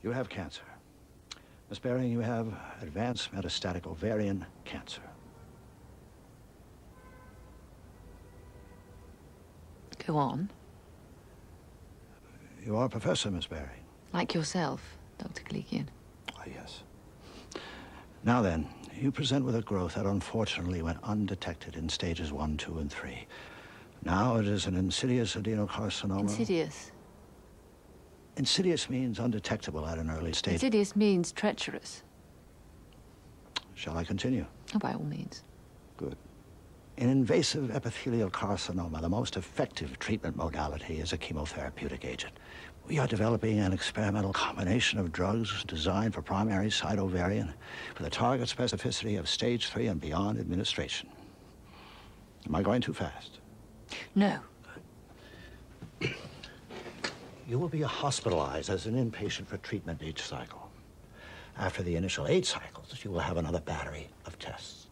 You have cancer. Miss Baring, you have advanced metastatic ovarian cancer. Go on. You are a professor, Miss Baring. Like yourself, Dr. Kalikian. Ah, yes. Now then, you present with a growth that unfortunately went undetected in stages 1, 2, and 3. Now it is an insidious adenocarcinoma. Insidious? Insidious means undetectable at an early stage. Insidious means treacherous. Shall I continue? Oh, by all means. Good. In invasive epithelial carcinoma, the most effective treatment modality is a chemotherapeutic agent. We are developing an experimental combination of drugs designed for primary site ovarian with a target specificity of stage 3 and beyond administration. Am I going too fast? No. Good. You will be hospitalized as an inpatient for treatment each cycle. After the initial 8 cycles, you will have another battery of tests.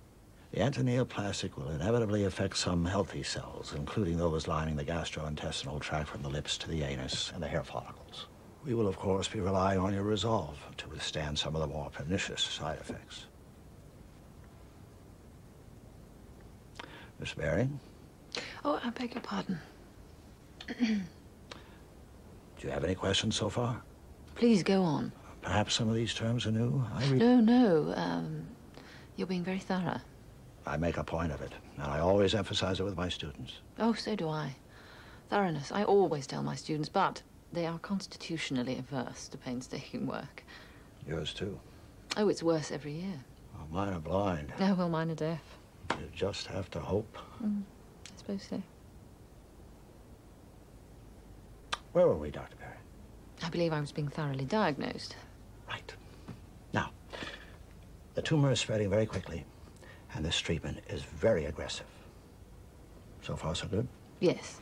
The antineoplastic will inevitably affect some healthy cells, including those lining the gastrointestinal tract from the lips to the anus and the hair follicles. We will, of course, be relying on your resolve to withstand some of the more pernicious side effects. Miss Baring? Oh, I beg your pardon. Do you have any questions so far? Please go on. Perhaps some of these terms are new? No. You're being very thorough. I make a point of it, and I always emphasize it with my students. Oh, so do I. Thoroughness, I always tell my students, but they are constitutionally averse to painstaking work. Yours too. Oh, it's worse every year. Oh, mine are blind. Oh, well, mine are deaf. You just have to hope. I suppose so. Where were we, Dr. Perry? I believe I was being thoroughly diagnosed. Right. Now, the tumor is spreading very quickly, and this treatment is very aggressive. So far, so good? Yes.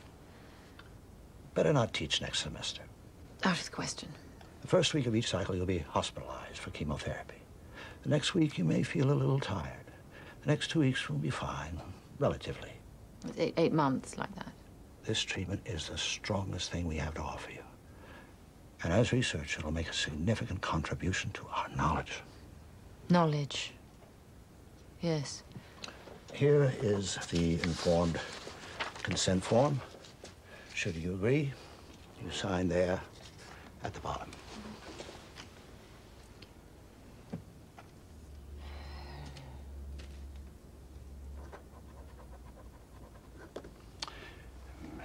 Better not teach next semester. Out of the question. The first week of each cycle, you'll be hospitalized for chemotherapy. The next week, you may feel a little tired. The next 2 weeks will be fine, relatively. It's 8 months like that. This treatment is the strongest thing we have to offer you. And as research, it'll make a significant contribution to our knowledge. Knowledge. Yes. Here is the informed consent form. Should you agree, you sign there at the bottom.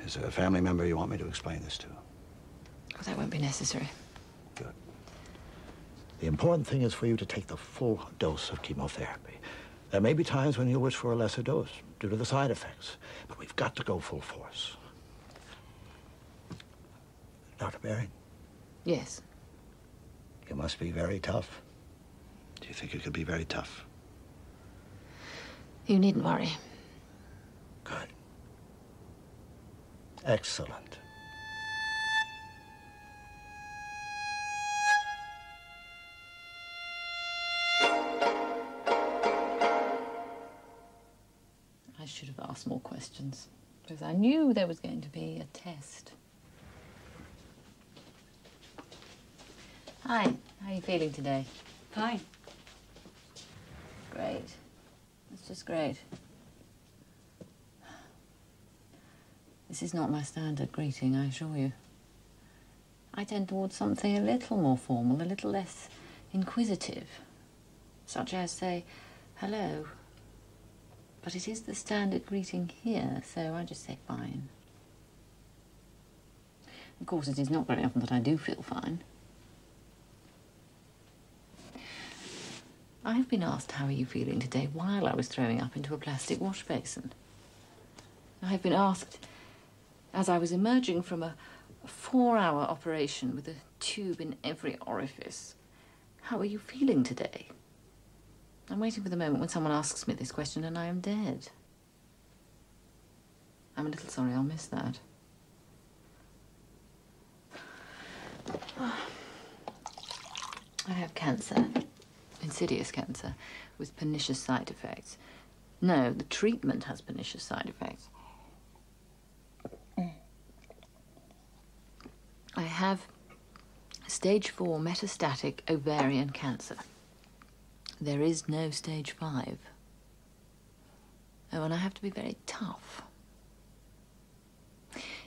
Is there a family member you want me to explain this to? Oh, that won't be necessary. Good. The important thing is for you to take the full dose of chemotherapy. There may be times when you'll wish for a lesser dose due to the side effects, but we've got to go full force. Dr. Baring? Yes. You must be very tough. Do you think you could be very tough? You needn't worry. Good. Excellent. I should have asked more questions, because I knew there was going to be a test. Hi, how are you feeling today? Fine. Great. That's just great. This is not my standard greeting, I assure you. I tend towards something a little more formal, a little less inquisitive. Such as, say, hello. But it is the standard greeting here, so I just say fine. Of course, it is not very often that I do feel fine. I have been asked, how are you feeling today, while I was throwing up into a plastic wash basin. I have been asked, as I was emerging from a 4-hour operation with a tube in every orifice, how are you feeling today? I'm waiting for the moment when someone asks me this question and I am dead. I'm a little sorry I'll miss that. I have cancer. Insidious cancer with pernicious side effects. No, the treatment has pernicious side effects. I have Stage 4 metastatic ovarian cancer. There is no stage 5. Oh, and I have to be very tough.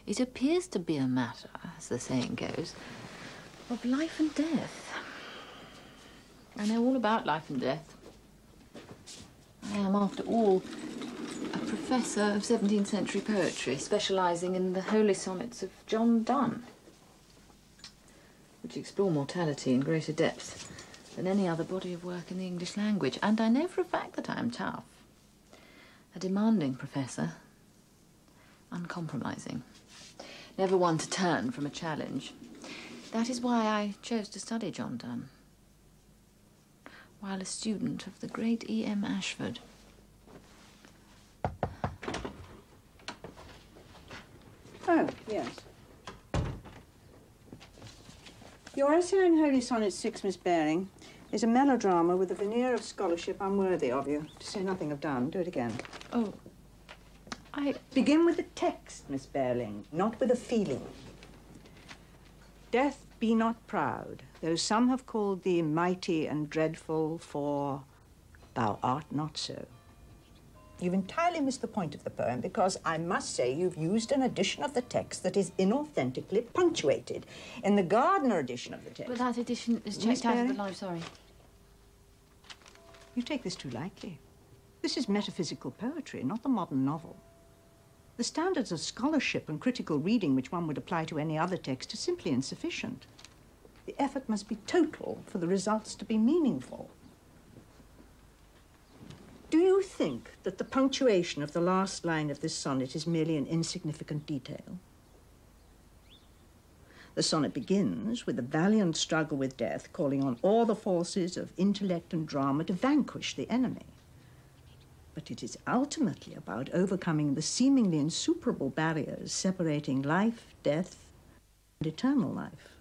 It appears to be a matter, as the saying goes, of life and death. I know all about life and death. I am, after all, a professor of 17th century poetry, specialising in the holy sonnets of John Donne, which explore mortality in greater depth than any other body of work in the English language. And I know for a fact that I am tough. A demanding professor, uncompromising, never one to turn from a challenge. That is why I chose to study John Donne, while a student of the great E.M. Ashford. Oh, yes. Your essay on Holy Sonnet 6, Miss Baring, is a melodrama with a veneer of scholarship unworthy of you, to say nothing of Donne. Do it again. Oh, Begin with the text, Miss Baring, not with a feeling. Death, be not proud, though some have called thee mighty and dreadful, for thou art not so. You've entirely missed the point of the poem, because I must say you've used an edition of the text that is inauthentically punctuated. In the Gardner edition of the text... but that edition is checked out of the life, sorry. You take this too lightly. This is metaphysical poetry, not the modern novel. The standards of scholarship and critical reading which one would apply to any other text are simply insufficient. The effort must be total for the results to be meaningful. Do you think that the punctuation of the last line of this sonnet is merely an insignificant detail? The sonnet begins with a valiant struggle with death, calling on all the forces of intellect and drama to vanquish the enemy. But it is ultimately about overcoming the seemingly insuperable barriers separating life, death, and eternal life.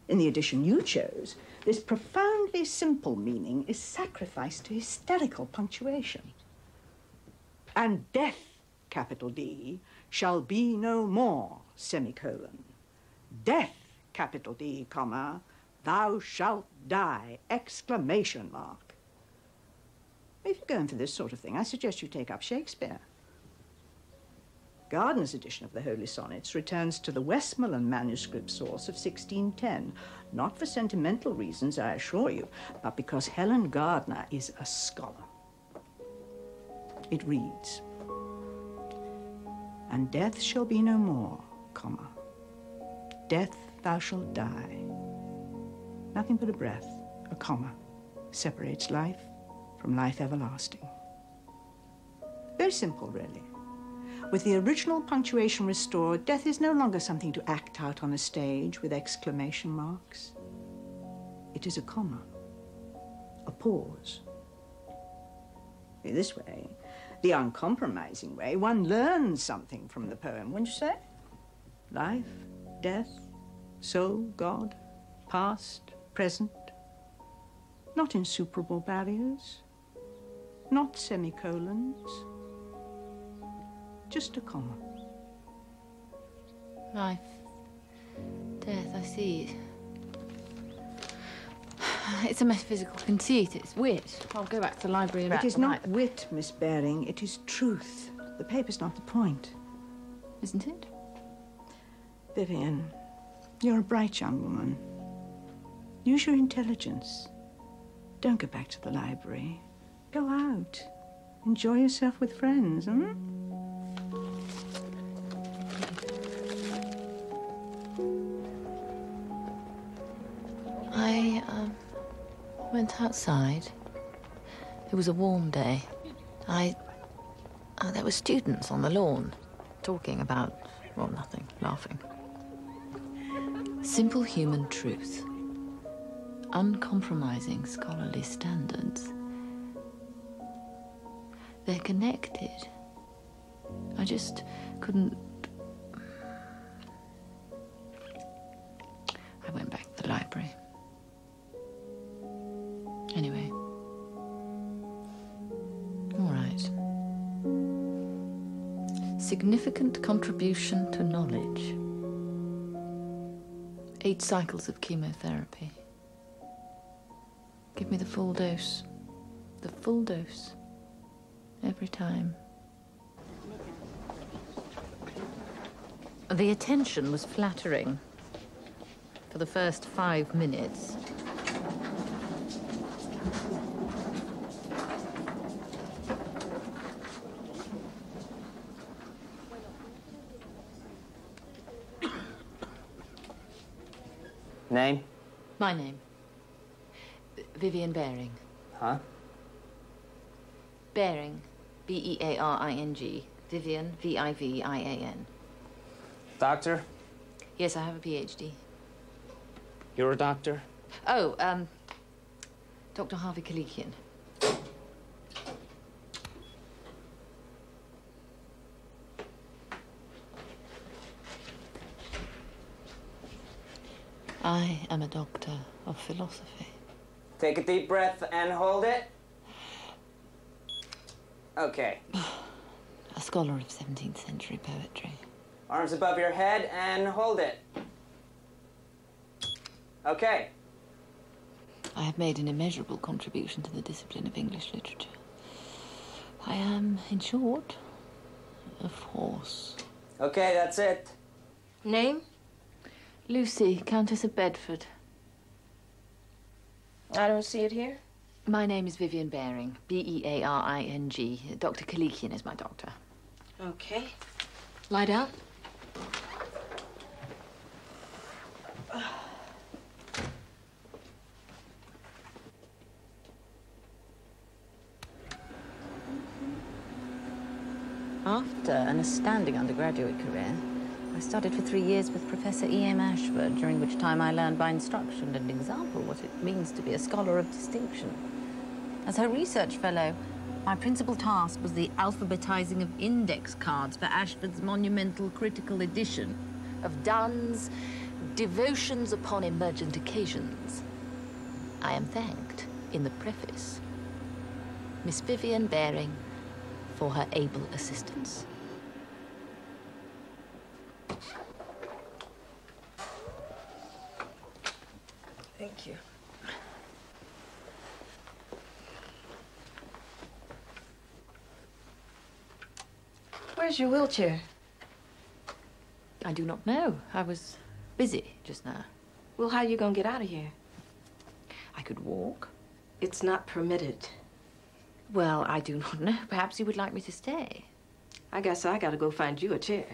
In the edition you chose, this profoundly simple meaning is sacrificed to hysterical punctuation. And death, capital D, shall be no more, semicolon. Death, capital D, comma, thou shalt die, exclamation mark. If you're going for this sort of thing, I suggest you take up Shakespeare. Gardner's edition of the Holy Sonnets returns to the Westmoreland manuscript source of 1610, not for sentimental reasons, I assure you, but because Helen Gardner is a scholar. It reads, and death shall be no more, comma, death thou shalt die. Nothing but a breath, a comma, separates life from life everlasting. Very simple, really. With the original punctuation restored, death is no longer something to act out on a stage with exclamation marks. It is a comma, a pause. In this way, the uncompromising way, one learns something from the poem, wouldn't you say? Life, death, soul, God, past, present. Not insuperable barriers, not semicolons, just a comma. Life, death, I see. It's a metaphysical conceit, it's wit. I'll go back to the library and It is not wit, Miss Baring, it is truth. The paper's not the point. Isn't it? Vivian, you're a bright young woman. Use your intelligence. Don't go back to the library. Go out. Enjoy yourself with friends, hmm? I went outside. It was a warm day. There were students on the lawn talking about, well, nothing, laughing. Simple human truth. Uncompromising scholarly standards. They're connected. I just couldn't... I went back to the library. Anyway. All right. Significant contribution to knowledge. 8 cycles of chemotherapy. Give me the full dose. The full dose. Every time. The attention was flattering for the first 5 minutes. Name? My name. Vivian Baring. Huh? Baring. B-E-A-R-I-N-G. Vivian, V-I-V-I-A-N. Doctor? Yes, I have a PhD. You're a doctor? Oh, Dr. Harvey Kalikian. I am a doctor of philosophy. Take a deep breath and hold it. Okay. A scholar of 17th century poetry. Arms above your head and hold it. Okay. I have made an immeasurable contribution to the discipline of English literature. I am, in short, a force. Okay, that's it. Name? Lucy, Countess of Bedford. I don't see it here. My name is Vivian Baring, B-E-A-R-I-N-G. Dr. Kalikian is my doctor. Okay. Lie down. After an astounding undergraduate career, I studied for 3 years with Professor E.M. Ashford, during which time I learned by instruction and example what it means to be a scholar of distinction. As her research fellow, my principal task was the alphabetizing of index cards for Ashford's monumental critical edition of Donne's Devotions upon Emergent Occasions. I am thanked in the preface Miss Vivian Baring for her able assistance. Thank you. Where's your wheelchair? I do not know. I was busy just now. Well, how you gonna get out of here? I could walk. It's not permitted. Well, I do not know. Perhaps you would like me to stay. I guess I gotta go find you a chair.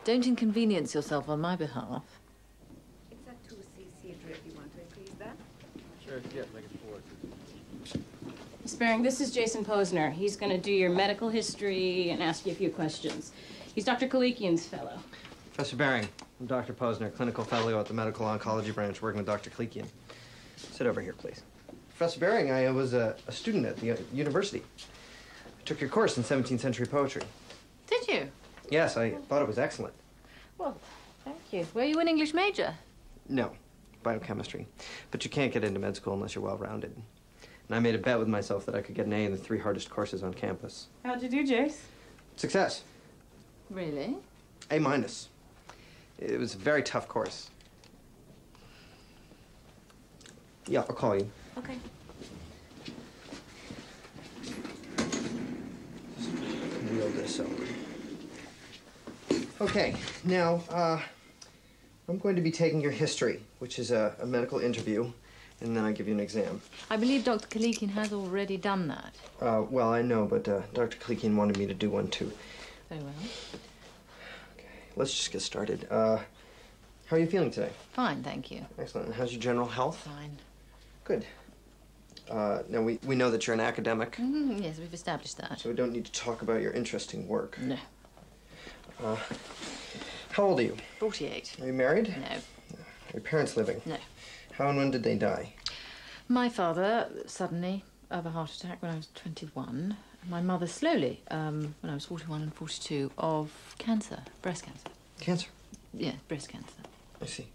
Don't inconvenience yourself on my behalf. It's a 2cc drip. You want to increase that? Sure, yeah, make it 4. Miss Baring, this is Jason Posner. He's going to do your medical history and ask you a few questions. He's Dr. Kalikian's fellow. Professor Baring, I'm Dr. Posner, clinical fellow at the medical oncology branch, working with Dr. Kalikian. Sit over here, please. Professor Baring, I was a student at the university. I took your course in 17th century poetry. Did you? Yes, I thought it was excellent. Well, thank you. Were you an English major? No, biochemistry. But you can't get into med school unless you're well-rounded. And I made a bet with myself that I could get an A in the 3 hardest courses on campus. How'd you do, Jace? Success. Really? A minus. It was a very tough course. Yeah, I'll call you. Okay. Just wheel this over. Okay, now, I'm going to be taking your history, which is a medical interview, and then I give you an exam. I believe Dr. Kalikian has already done that. Well, I know, but Dr. Kalikian wanted me to do one, too. Very well. Okay, let's just get started. How are you feeling today? Fine, thank you. Excellent. And how's your general health? Fine. Good. Now, we know that you're an academic, Yes, we've established that. so we don't need to talk about your interesting work. No. How old are you? 48. Are you married? No. Are your parents living? No. How and when did they die? My father, suddenly, of a heart attack when I was 21. My mother, slowly, when I was 41 and 42, of cancer, breast cancer. Cancer. Yeah, breast cancer. I see.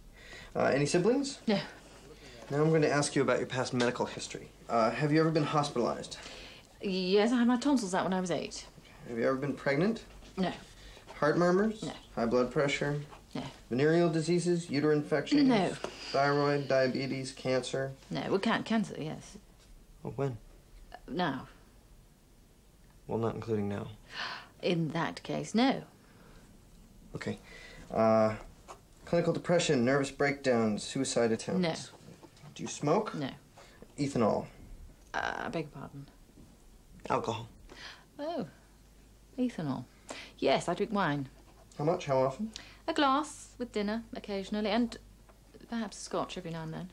Any siblings? No. Now I'm going to ask you about your past medical history. Have you ever been hospitalized? Yes, I had my tonsils out when I was 8. Have you ever been pregnant? No. Heart murmurs? No. High blood pressure? No. Venereal diseases, uterine infections? No. Thyroid, diabetes, cancer? No, well, cancer, yes. Well, when? Now. Well, not including now. In that case, no. Okay. Clinical depression, nervous breakdowns, suicide attempts? No. Do you smoke? No. Ethanol? I beg your pardon. Alcohol? Oh, ethanol. Yes, I drink wine. How much? How often? A glass with dinner occasionally, and perhaps a scotch every now and then.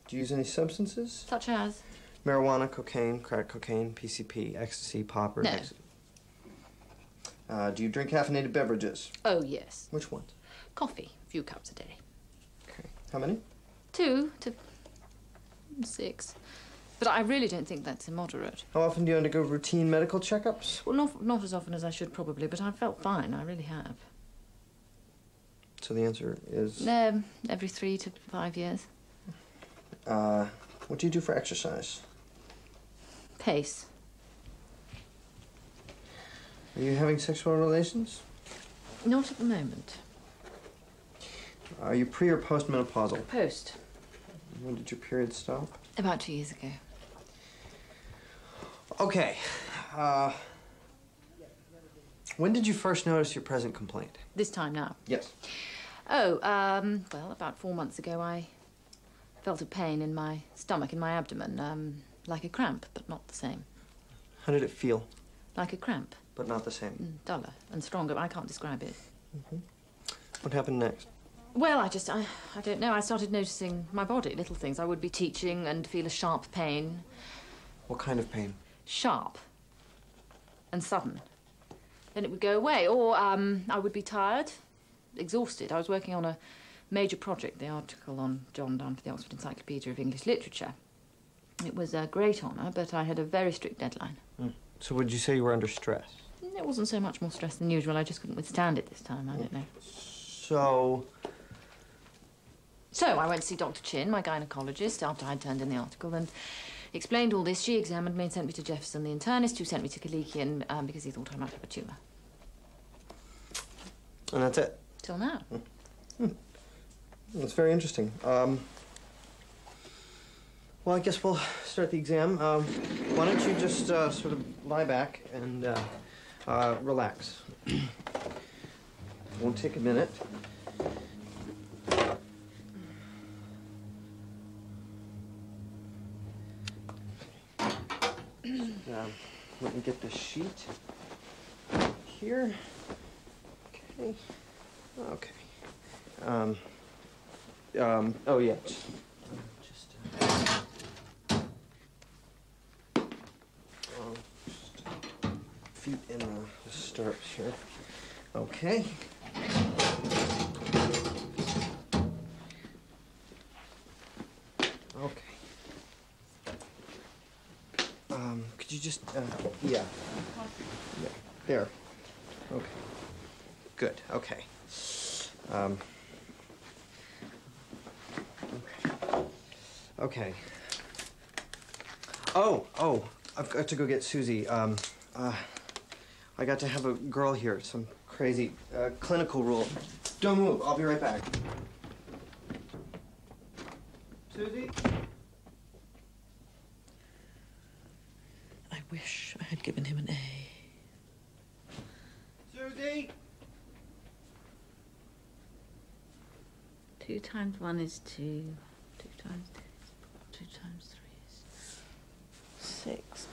Do you use any substances? Such as? Marijuana, cocaine, crack cocaine, PCP, ecstasy, poppers? No. Do you drink caffeinated beverages? Oh, yes. Which ones? Coffee, a few cups a day. Okay. How many? 2 to 6. But I really don't think that's immoderate. How often do you undergo routine medical checkups? Well, not as often as I should probably, but I've felt fine. I really have. So the answer is? Every 3 to 5 years. What do you do for exercise? Pace. Are you having sexual relations? Not at the moment. Are you pre or postmenopausal? Post. When did your period stop? About 2 years ago. Okay. When did you first notice your present complaint? This time now. Yes. Oh, well, about 4 months ago, I felt a pain in my stomach, in my abdomen, like a cramp, but not the same. How did it feel? Like a cramp. But not the same. Duller and stronger. I can't describe it. What happened next? Well, I don't know. I started noticing my body, little things. I would be teaching and feel a sharp pain. What kind of pain? Sharp and sudden. Then it would go away. Or I would be tired, exhausted. I was working on a major project, the article on John Donne for the Oxford Encyclopedia of English Literature. It was a great honour, but I had a very strict deadline. So would you say you were under stress? It wasn't so much more stress than usual. I just couldn't withstand it this time. I don't know. So I went to see Dr. Chin, my gynaecologist, after I'd turned in the article, and explained all this. She examined me and sent me to Jefferson, the internist, who sent me to Kalikian because he thought I might have a tumour. And that's it? Till now. That's very interesting. Well, I guess we'll start the exam. Why don't you just sort of lie back and relax. Won't take a minute. Let me get the sheet here. Okay. Okay. Oh, yeah. Just feet in the stirrups here. Okay. Okay. Could you just, yeah. Yeah, there. Okay. Good, okay. Okay. Oh, I've got to go get Susie. I got to have a girl here, some crazy clinical rule. Don't move, I'll be right back. Susie? I wish I had given him an A. Susie? 2 times 1 is 2. 2 times 2 is 4. 2 times 3 is 6.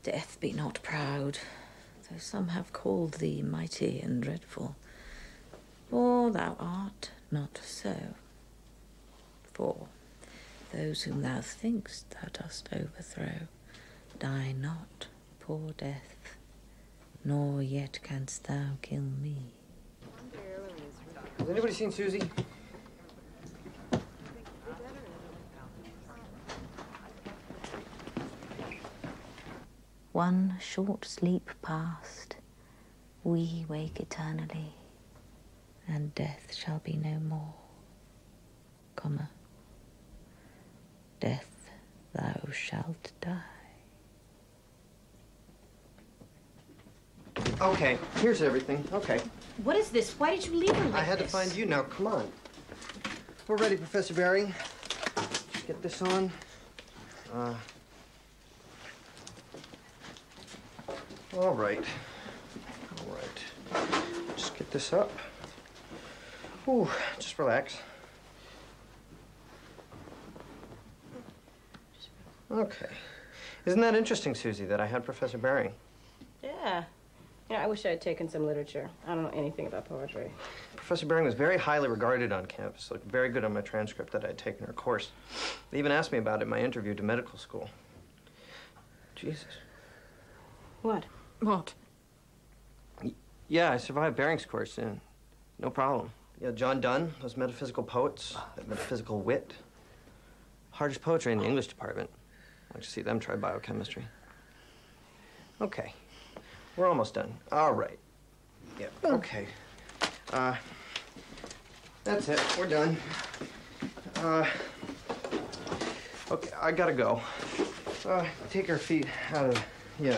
Death be not proud, though some have called thee mighty and dreadful, for thou art not so. For those whom thou think'st thou dost overthrow die not, poor death, nor yet canst thou kill me. Has anybody seen Susie? One short sleep past, we wake eternally, and death shall be no more, comma, death thou shalt die. Okay, here's everything. Okay. What is this? Why did you leave her like I had to find you now. Come on. We're ready, Professor Bering. Get this on. All right. All right. Just get this up. Ooh, just relax. Okay. Isn't that interesting, Susie, that I had Professor Bering? Yeah. Yeah, I wish I had taken some literature. I don't know anything about poetry. Professor Bering was very highly regarded on campus, looked very good on my transcript that I had taken her course. They even asked me about it in my interview to medical school. Jesus. What? What? Yeah, I survived Bering's course, yeah. No problem. Yeah, John Donne, those metaphysical poets, that metaphysical wit. Hardest poetry in the English department. I'd like to see them try biochemistry. Okay. We're almost done. All right. Yeah, okay. That's it. We're done. Okay, I gotta go. Take her feet out of... Yeah.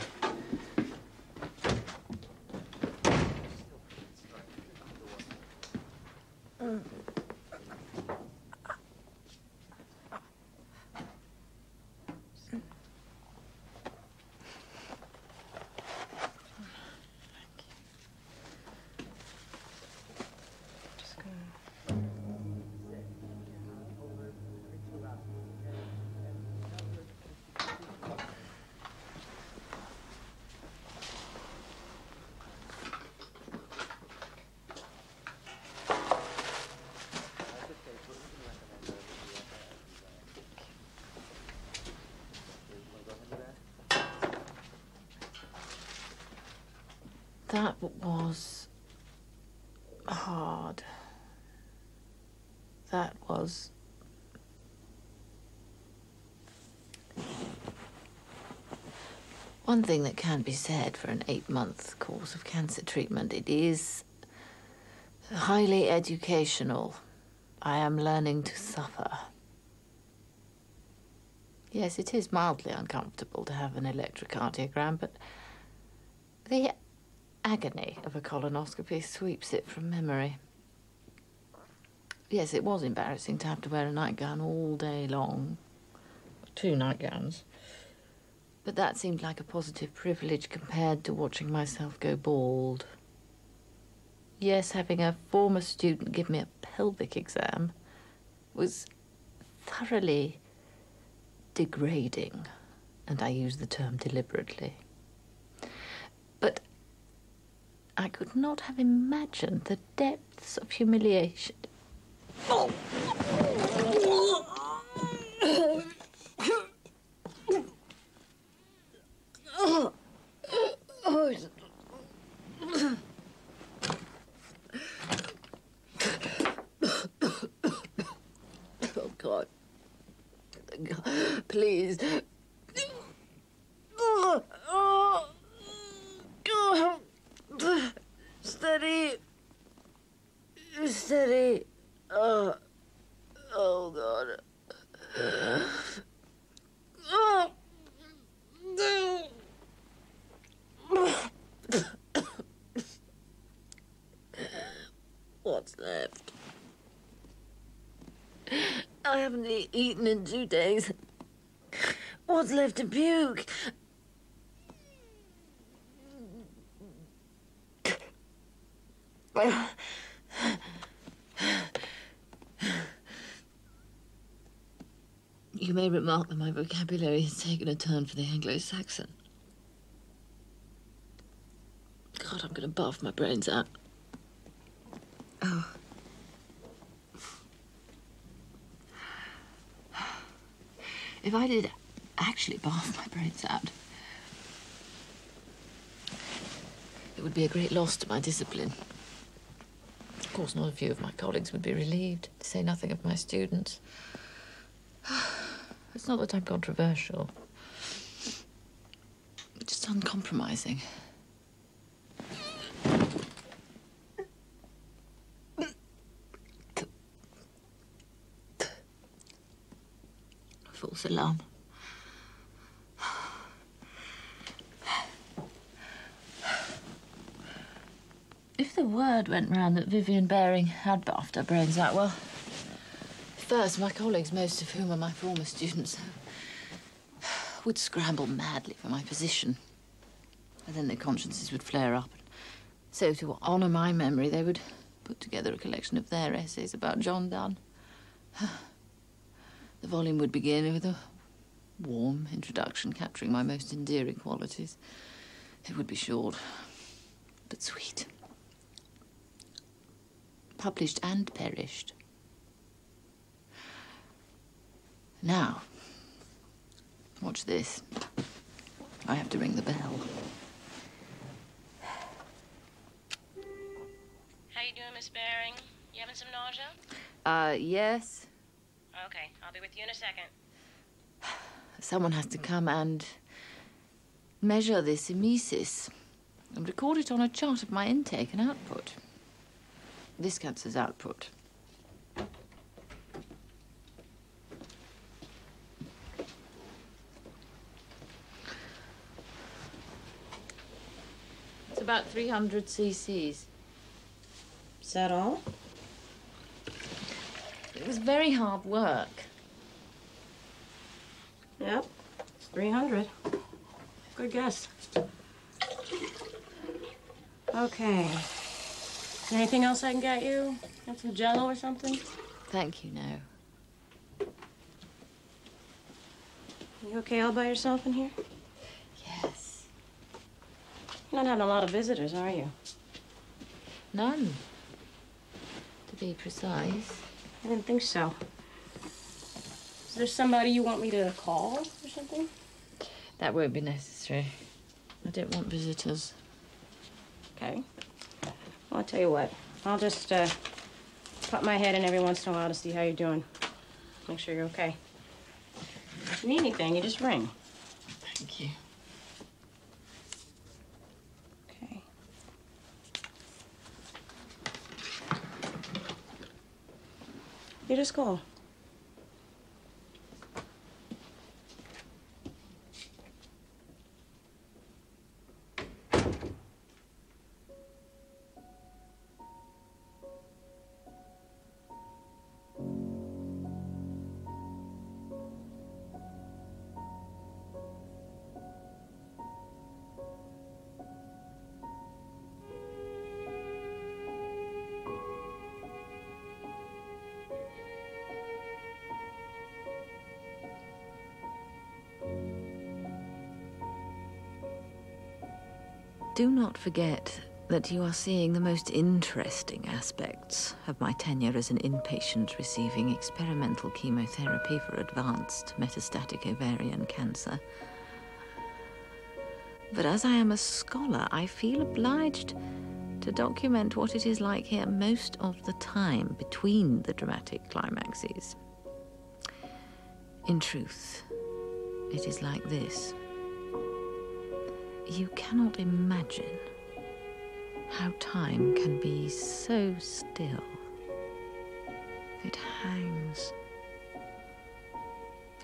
That was hard. That was... One thing that can be said for an 8-month course of cancer treatment, it is highly educational. I am learning to suffer. Yes, it is mildly uncomfortable to have an electrocardiogram, but the agony of a colonoscopy sweeps it from memory. Yes, it was embarrassing to have to wear a nightgown all day long. 2 nightgowns. But that seemed like a positive privilege compared to watching myself go bald. Yes, having a former student give me a pelvic exam was thoroughly degrading, and I use the term deliberately. But I could not have imagined the depths of humiliation. Oh. Oh, God. Please. Steady. Steady. Oh, God. What's left? I haven't eaten in 2 days. What's left to puke? You may remark that my vocabulary has taken a turn for the Anglo-Saxon. God, I'm going to barf my brains out. Oh. If I did actually barf my brains out, it would be a great loss to my discipline. Of course, not a few of my colleagues would be relieved, to say nothing of my students. It's not that I'm controversial. Just uncompromising. False alarm. If the word went round that Vivian Baring had baffed her brains out, well, first, my colleagues, most of whom are my former students, would scramble madly for my position. And then their consciences would flare up. So, to honour my memory, they would put together a collection of their essays about John Donne. The volume would begin with a warm introduction capturing my most endearing qualities. It would be short, but sweet. Published and perished. Now, watch this. I have to ring the bell. How you doing, Miss Baring? You having some nausea? Yes. Okay, I'll be with you in a second. Someone has to come and measure this emesis and record it on a chart of my intake and output. This counts as output. It's about 300 cc's. Is that all? It was very hard work. Yep, it's 300. Good guess. Okay. Is there anything else I can get you? Got some Jell-O or something? Thank you, no. You okay all by yourself in here? Yes. You're not having a lot of visitors, are you? None. To be precise. I didn't think so. Is there somebody you want me to call or something? That won't be necessary. I don't want visitors. Okay. Well, I'll tell you what. I'll just pop my head in every once in a while to see how you're doing. Make sure you're okay. If you need anything, you just ring. Thank you. Okay. You just call. Do not forget that you are seeing the most interesting aspects of my tenure as an inpatient receiving experimental chemotherapy for advanced metastatic ovarian cancer. But as I am a scholar, I feel obliged to document what it is like here most of the time between the dramatic climaxes. In truth, it is like this. You cannot imagine how time can be so still. It hangs.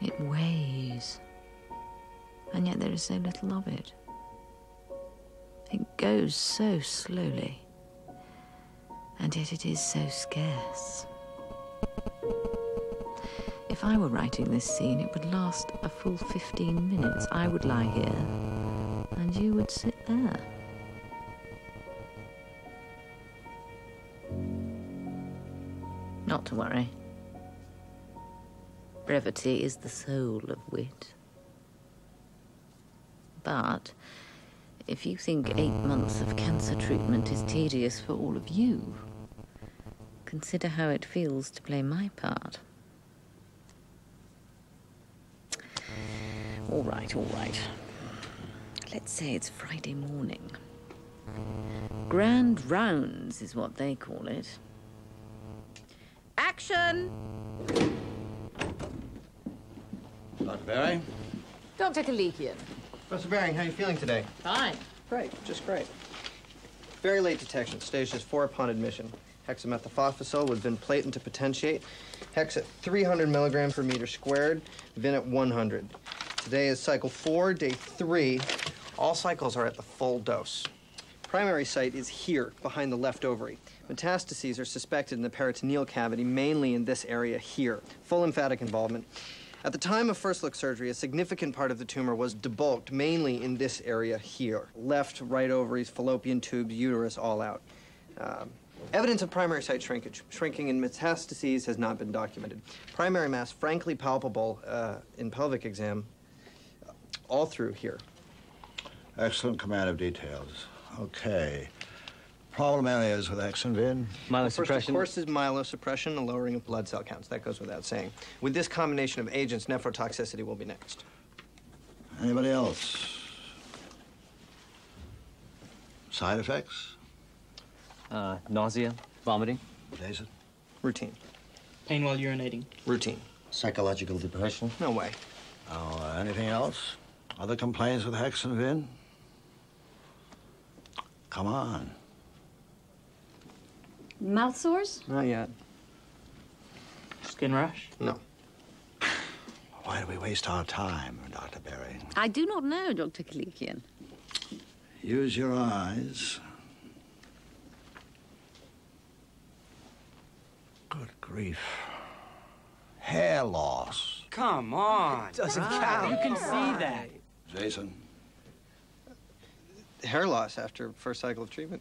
It weighs. And yet there is so little of it. It goes so slowly. And yet it is so scarce. If I were writing this scene, it would last a full 15 minutes. I would lie here, and you would sit there. Not to worry. Brevity is the soul of wit. But if you think 8 months of cancer treatment is tedious for all of you, consider how it feels to play my part. All right, all right. Let's say it's Friday morning. Grand rounds is what they call it. Action! Dr. Baring? Dr. Kalikian. Professor Baring, how are you feeling today? Fine. Great, just great. Very late detection, stage just 4 upon admission. Hexamethylphosphosol with vinplatin to potentiate. Hex at 300 milligrams per meter squared, vin at 100. Today is cycle 4, day 3. All cycles are at the full dose. Primary site is here, behind the left ovary. Metastases are suspected in the peritoneal cavity, mainly in this area here. Full lymphatic involvement. At the time of first look surgery, a significant part of the tumor was debulked, mainly in this area here. Left, right ovaries, fallopian tubes, uterus, all out. Evidence of primary site shrinkage. Shrinking in metastases has not been documented. Primary mass, frankly palpable in pelvic exam, all through here. Excellent command of details. Okay. Problem areas with Exenvin? First, of course, is myelosuppression and lowering of blood cell counts. That goes without saying. With this combination of agents, nephrotoxicity will be next. Anybody else? Side effects? Nausea, vomiting. Jason? Routine. Pain while urinating. Routine. Psychological depression. No way. Oh, anything else? Other complaints with Hexenvin? Come on. Mouth sores? Not yet. Skin rash? No. Why do we waste our time, Dr. Berry? I do not know, Dr. Kalikian. Use your eyes. Good grief. Hair loss. Come on. Doesn't count. You can see that. Jason? Hair loss after first cycle of treatment.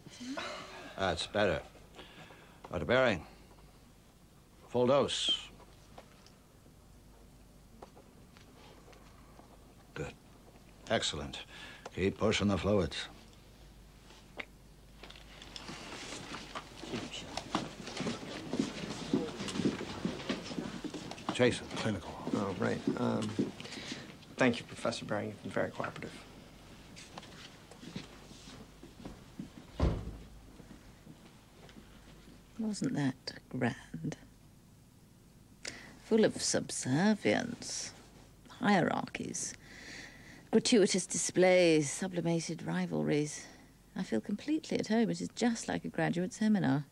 That's better. Dr. Berry, full dose. Good. Excellent. Keep pushing the fluids. Jason, clinical. Oh, right. Thank you, Professor Baring. You've been very cooperative. Wasn't that grand? Full of subservience, hierarchies, gratuitous displays, sublimated rivalries. I feel completely at home. It is just like a graduate seminar.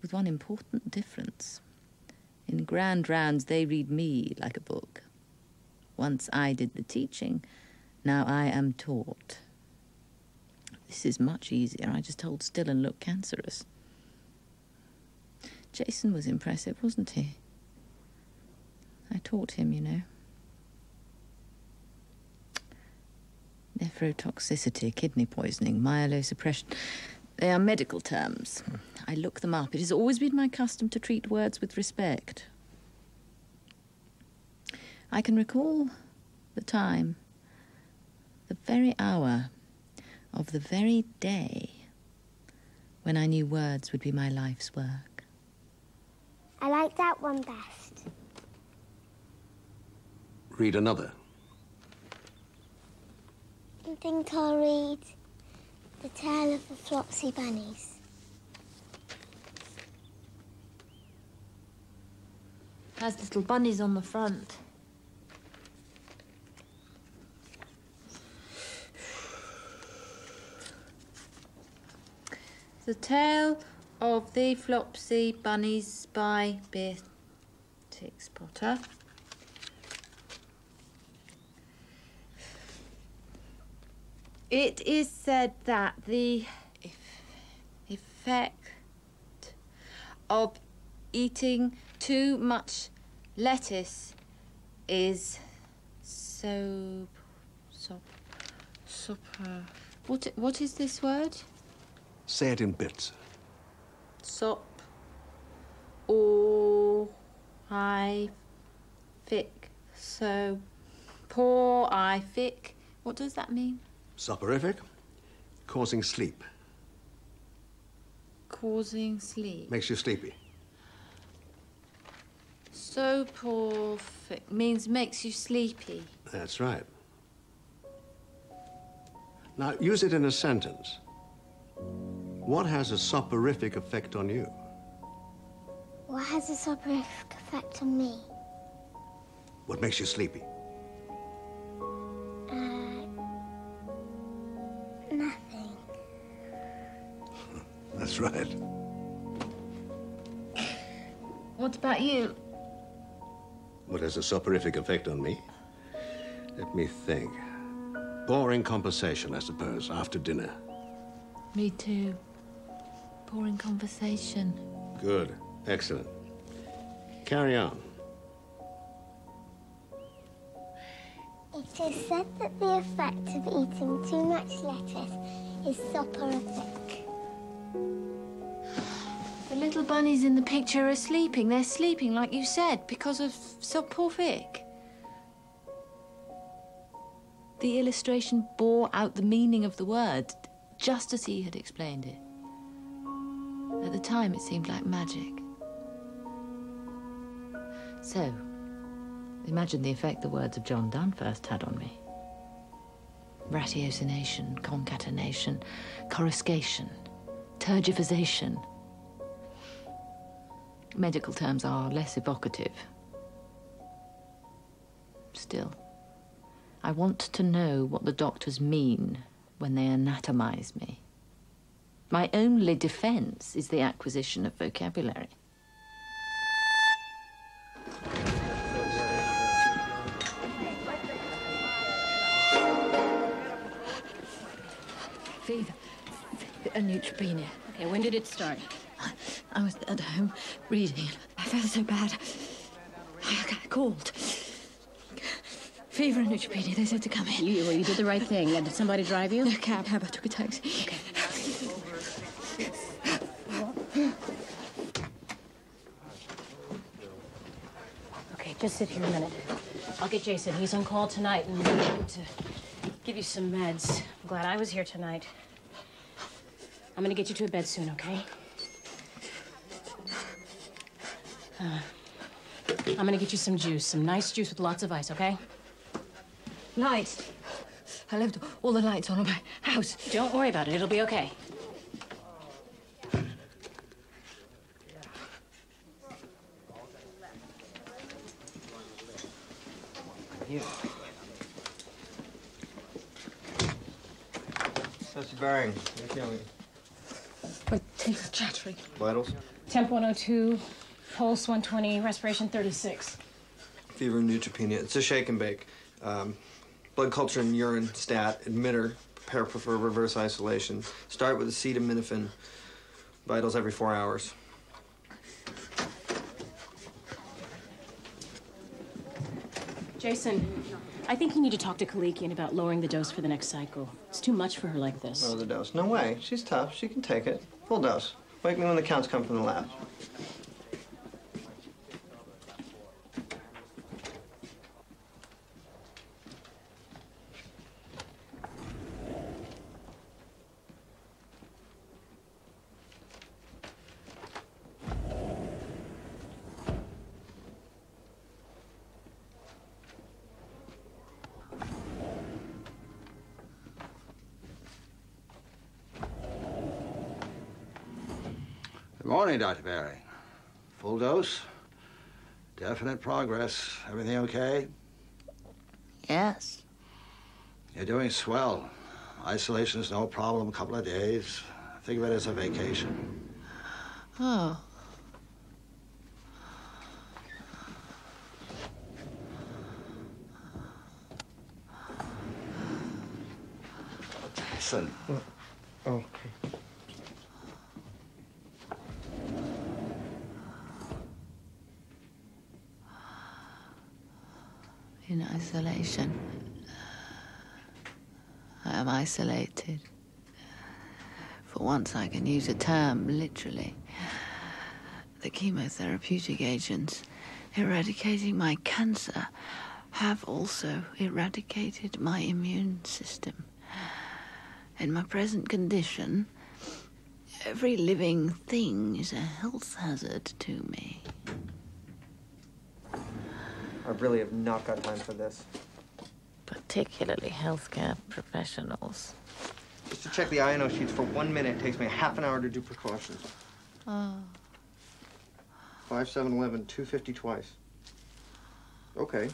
With one important difference. In grand rounds, they read me like a book. Once I did the teaching, now I am taught. This is much easier. I just hold still and look cancerous. Jason was impressive, wasn't he? I taught him, you know. Nephrotoxicity, kidney poisoning, myelosuppression. They are medical terms. I look them up. It has always been my custom to treat words with respect. I can recall the time, the very hour of the very day when I knew words would be my life's work. I like that one best. Read another. I think I'll read The Tale of the Flopsy Bunnies. Has little bunnies on the front. The Tale of the Flopsy Bunnies by Beatrix Potter. It is said that the effect of eating too much lettuce is what is this word? Say it in bits. Soporific. What does that mean? Soporific, causing sleep. Causing sleep. Makes you sleepy. Soporific means makes you sleepy. That's right. Now, use it in a sentence. What has a soporific effect on you? What has a soporific effect on me? What makes you sleepy? Nothing. That's right. What about you? What has a soporific effect on me? Let me think. Boring conversation, I suppose, after dinner. Me too. Boring conversation. Good. Excellent. Carry on. It is said that the effect of eating too much lettuce is soporific. The little bunnies in the picture are sleeping. They're sleeping, like you said, because of soporific. The illustration bore out the meaning of the word, just as he had explained it. At the time, it seemed like magic. So, imagine the effect the words of John Donne first had on me. Ratiocination, concatenation, coruscation, tergiversation. Medical terms are less evocative. Still, I want to know what the doctors mean when they anatomize me. My only defense is the acquisition of vocabulary. Fever and neutropenia. Okay, when did it start? I was at home reading. I felt so bad. I got cold. Fever and neutropenia. They said to come in. You did the right thing. Did somebody drive you? No cab. I took a taxi. Okay. Okay, just sit here a minute. I'll get Jason. He's on call tonight, and we're going to give you some meds. I'm glad I was here tonight. I'm going to get you to a bed soon, okay? I'm going to get you some juice, some nice juice with lots of ice, okay? Lights. I left all the lights on in my house. Don't worry about it. It'll be okay. Yeah. Professor Baring, how are you feeling? My teeth are chattering. Vitals? Temp 102, pulse 120, respiration 36. Fever and neutropenia. It's a shake and bake. Blood culture and urine, stat, admitter, prepare for reverse isolation. Start with acetaminophen. Vitals every 4 hours. Jason, I think you need to talk to Kalikian about lowering the dose for the next cycle. It's too much for her like this. Lower the dose. No way. She's tough. She can take it. Full dose. Wake me when the counts come from the lab. Good morning, Dr. Baring. Full dose? Definite progress. Everything okay? Yes. You're doing swell. Isolation's no problem, a couple of days. Think of it as a vacation. Oh. Listen. Oh, okay. In isolation. I am isolated. For once I can use a term literally. The chemotherapeutic agents eradicating my cancer have also eradicated my immune system. In my present condition, every living thing is a health hazard to me. I really have not got time for this. Particularly healthcare professionals. Just to check the INO sheets for 1 minute takes me a half an hour to do precautions. Oh. 5, 7, 11, 250 twice. Okay.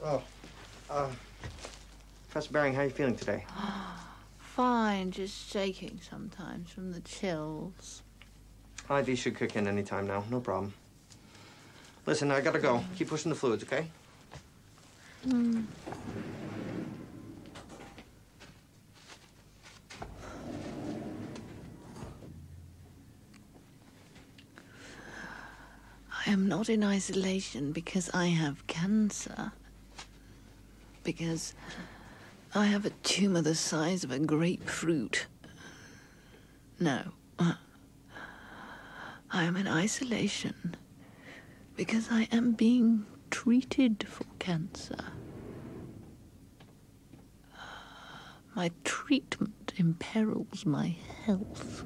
Oh. Professor Baring, how are you feeling today? fine, just shaking sometimes from the chills. IV should kick in any time now, no problem. Listen, I gotta go. Keep pushing the fluids, okay? I am not in isolation because I have cancer. Because I have a tumor the size of a grapefruit. No. I am in isolation because I am being treated for cancer. My treatment imperils my health.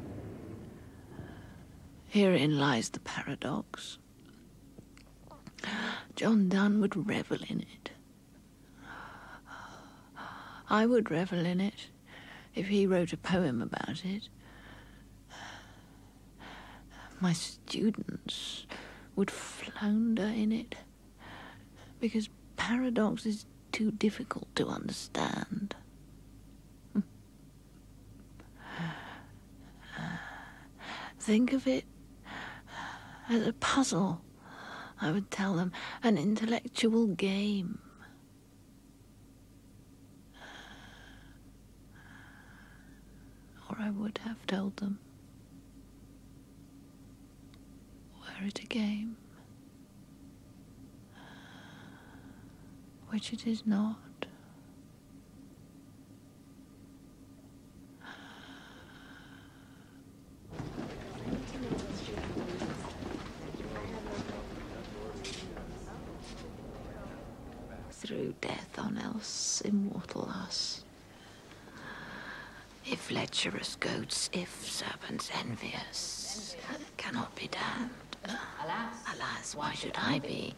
Herein lies the paradox. John Donne would revel in it. I would revel in it if he wrote a poem about it. My students would flounder in it because paradox is too difficult to understand. Think of it as a puzzle, I would tell them, an intellectual game. Or I would have told them, were it a game, which it is not. Through death on else immortal us. If lecherous goats, if serpents envious, cannot be damned. Alas, why should I be?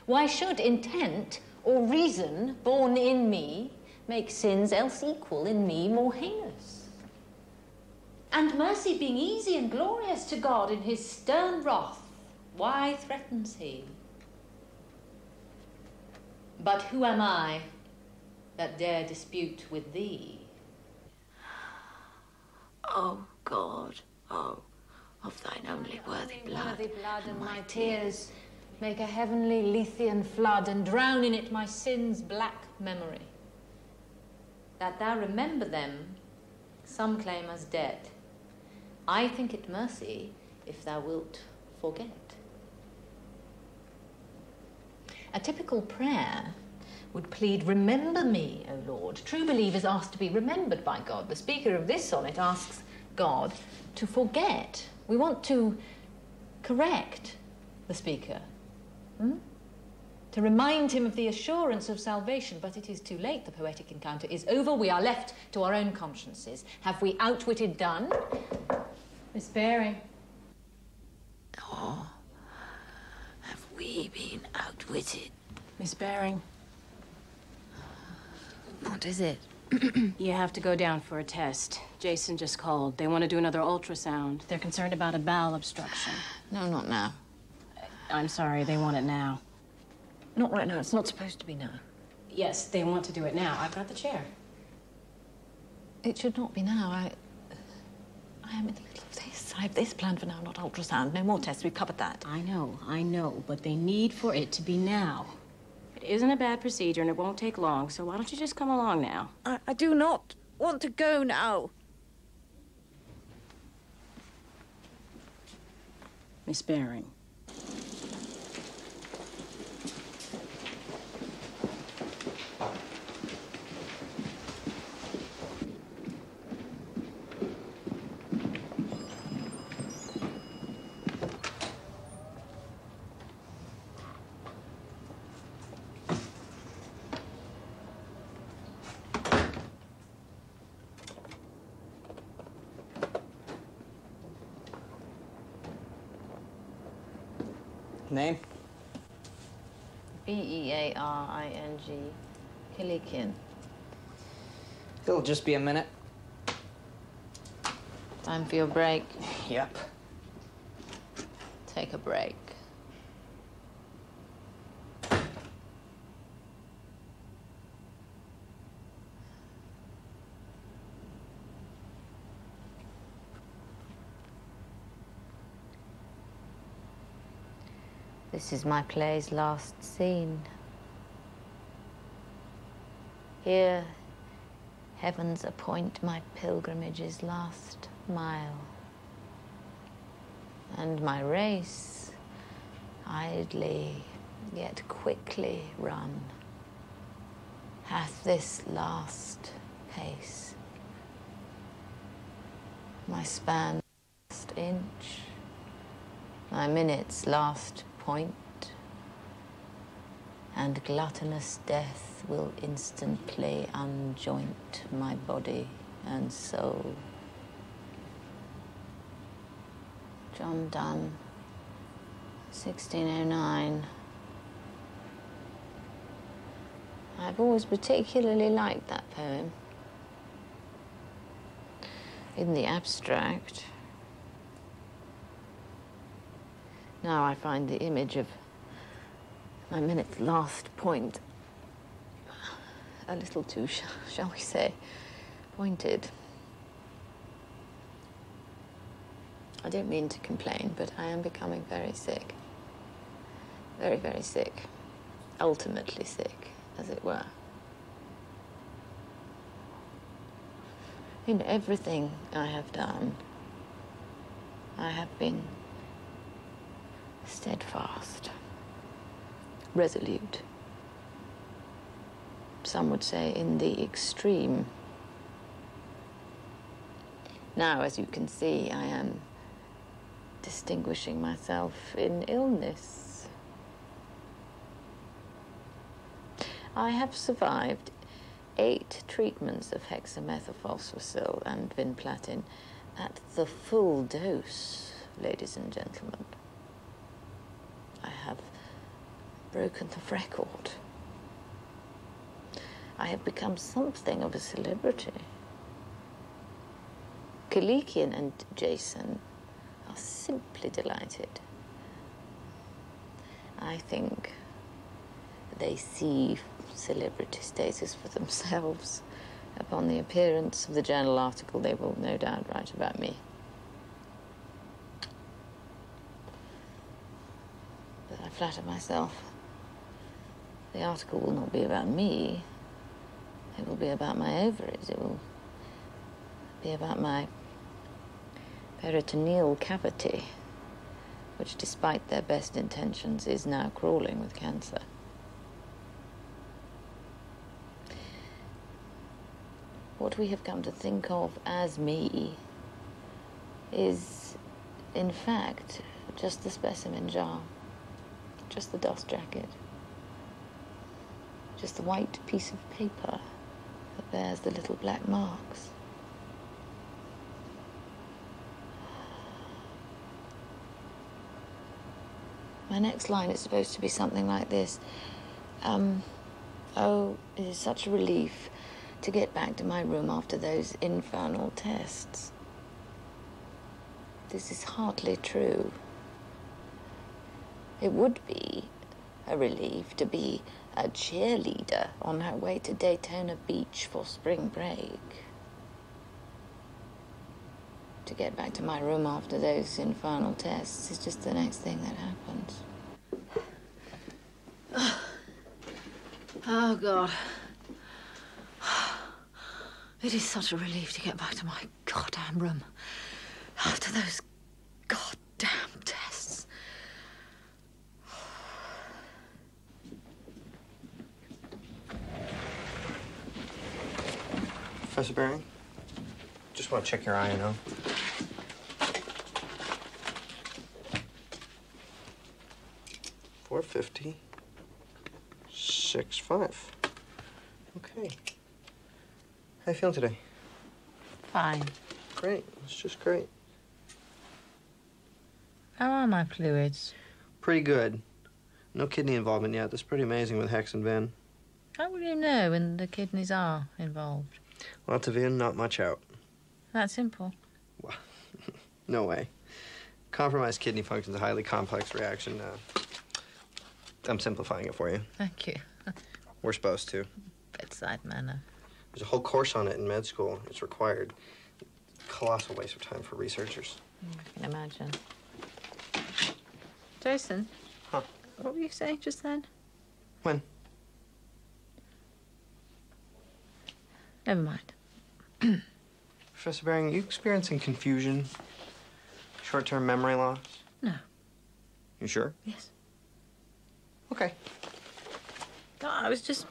Why should intent or reason born in me make sins else equal in me more heinous? And mercy being easy and glorious to God in his stern wrath, why threatens he? But who am I that dare dispute with thee? O God, of thine only worthy blood, and my tears make a heavenly Lethean flood and drown in it my sins' black memory. That thou remember them, some claim as dead. I think it mercy if thou wilt forget. A typical prayer would plead, remember me, O Lord. True believers ask to be remembered by God. The speaker of this sonnet asks God to forget. We want to correct the speaker, to remind him of the assurance of salvation, but it is too late. The poetic encounter is over. We are left to our own consciences. Have we outwitted Donne? Miss Baring. Oh, have we been outwitted? Miss Baring. What is it? You have to go down for a test. Jason just called. They want to do another ultrasound. They're concerned about a bowel obstruction. No, not now. I'm sorry, they want it now. Not right now. It's not supposed to be now. Yes, they want to do it now. I've got the chair. It should not be now. I am in the middle of this. I have this planned for now, not ultrasound. No more tests. We've covered that. I know, but they need for it to be now. It isn't a bad procedure and it won't take long, so why don't you just come along now? I do not want to go now. Miss Baring. Name? B-E-A-R-I-N-G. Kilikian. It'll just be a minute. Time for your break. Yep. Take a break. This is my play's last scene. Here, heavens appoint my pilgrimage's last mile. And my race, idly yet quickly run, hath this last pace. My span last inch, my minute's last point, and gluttonous death will instantly unjoint my body and soul. John Donne, 1609. I've always particularly liked that poem. In the abstract. Now I find the image of my minute's last point a little too, shall we say, pointed. I don't mean to complain, but I am becoming very sick. Very, very sick. Ultimately sick, as it were. In everything I have done, I have been steadfast, resolute. Some would say in the extreme. Now, as you can see, I am distinguishing myself in illness. I have survived 8 treatments of hexamethylphosphocil and vinplatin at the full dose, ladies and gentlemen. I have broken the record. I have become something of a celebrity. Kalikian and Jason are simply delighted. I think they see celebrity status for themselves upon the appearance of the journal article they will no doubt write about me. But I flatter myself the article will not be about me. It will be about my ovaries. It will be about my peritoneal cavity, which, despite their best intentions, is now crawling with cancer. What we have come to think of as me is, in fact, just the specimen jar, just the dust jacket, just the white piece of paper that bears the little black marks. My next line is supposed to be something like this. Oh, it is such a relief to get back to my room after those infernal tests. This is hardly true. It would be a relief to be a cheerleader on her way to Daytona Beach for spring break. To get back to my room after those infernal tests is just the next thing that happens. Oh, God. It is such a relief to get back to my goddamn room after those goddamn tests. Professor Baring, just want to check your INO. $450, 6.5. Okay. How you feeling today? Fine. Great. It's just great. How are my fluids? Pretty good. No kidney involvement yet. That's pretty amazing with Hex and Vin. How will you know when the kidneys are involved? Lots of in, not much out. That simple. Well, no way. Compromised kidney function is a highly complex reaction. I'm simplifying it for you. Thank you. We're supposed to. Bedside manner. There's a whole course on it in med school. It's required. Colossal waste of time for researchers. I can imagine. Jason? Huh? What were you saying just then? When? Never mind. Professor Bering, are you experiencing confusion? Short-term memory loss? No. You sure? Yes. Okay. No, I was just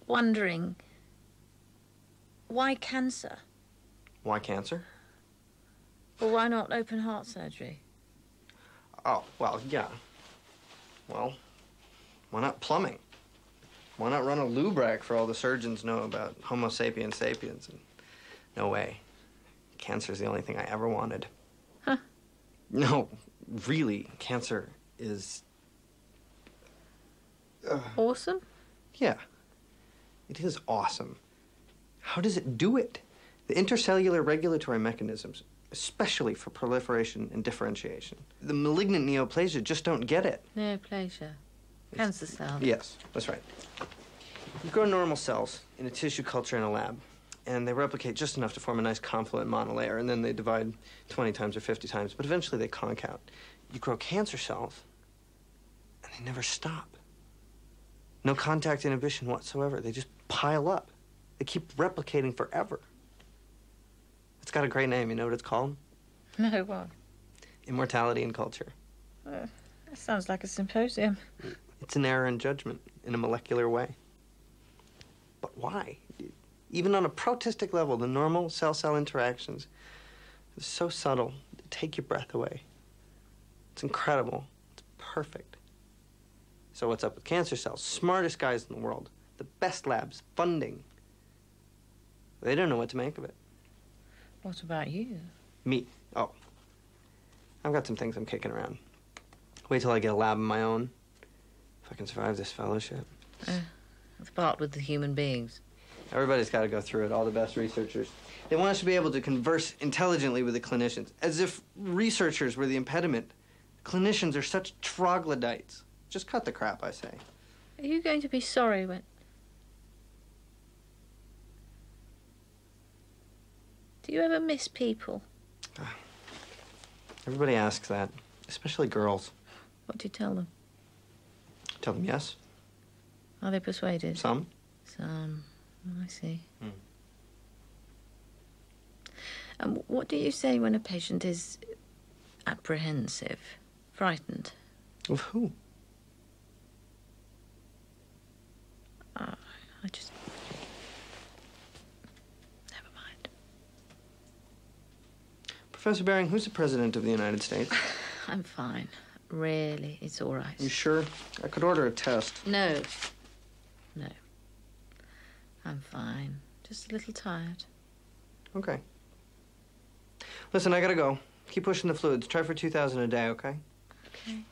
wondering, why cancer? Why cancer? Or why not open heart surgery? Oh, well, yeah. Well, why not plumbing? Why not run a lube rack for all the surgeons know about Homo sapiens sapiens? And no way. Cancer's the only thing I ever wanted. Huh? No, really, cancer is... Awesome? Yeah. It is awesome. How does it do it? The intercellular regulatory mechanisms, especially for proliferation and differentiation. The malignant neoplasia just don't get it. Neoplasia. Cancer cells. Yes, that's right. You grow normal cells in a tissue culture in a lab, and they replicate just enough to form a nice confluent monolayer, and then they divide 20 times or 50 times, but eventually they conk out. You grow cancer cells, and they never stop. No contact inhibition whatsoever. They just pile up. They keep replicating forever. It's got a great name. You know what it's called? No, what? Immortality in culture. That sounds like a symposium. It's an error in judgment in a molecular way. But why? Even on a protistic level, the normal cell-cell interactions are so subtle, they take your breath away. It's incredible. It's perfect. So what's up with cancer cells? Smartest guys in the world, the best labs, funding. They don't know what to make of it. What about you? Me? Oh. I've got some things I'm kicking around. Wait till I get a lab of my own. If I can survive this fellowship. Let's part with the human beings. Everybody's got to go through it, all the best researchers. They want us to be able to converse intelligently with the clinicians, as if researchers were the impediment. Clinicians are such troglodytes. Just cut the crap, I say. Are you going to be sorry when... Do you ever miss people? Everybody asks that, especially girls. What do you tell them? Tell them yes. Are they persuaded? Some. Some. Oh, I see. And what do you say when a patient is apprehensive, frightened? Of who? I just... Never mind. Professor Bering, who's the President of the United States? I'm fine. Really, it's all right. You sure? I could order a test. No. No. I'm fine. Just a little tired. Okay. Listen, I gotta go. Keep pushing the fluids. Try for 2,000 a day, okay? Okay.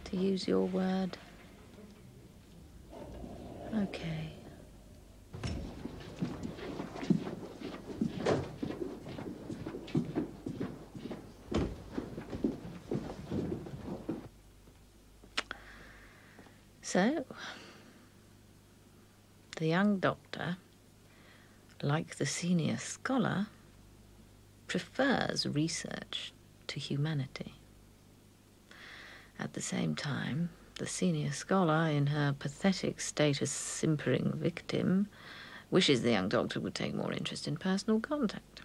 To use your word. Okay. So, the young doctor, like the senior scholar, prefers research to humanity. At the same time, the senior scholar, in her pathetic state as simpering victim, wishes the young doctor would take more interest in personal contact.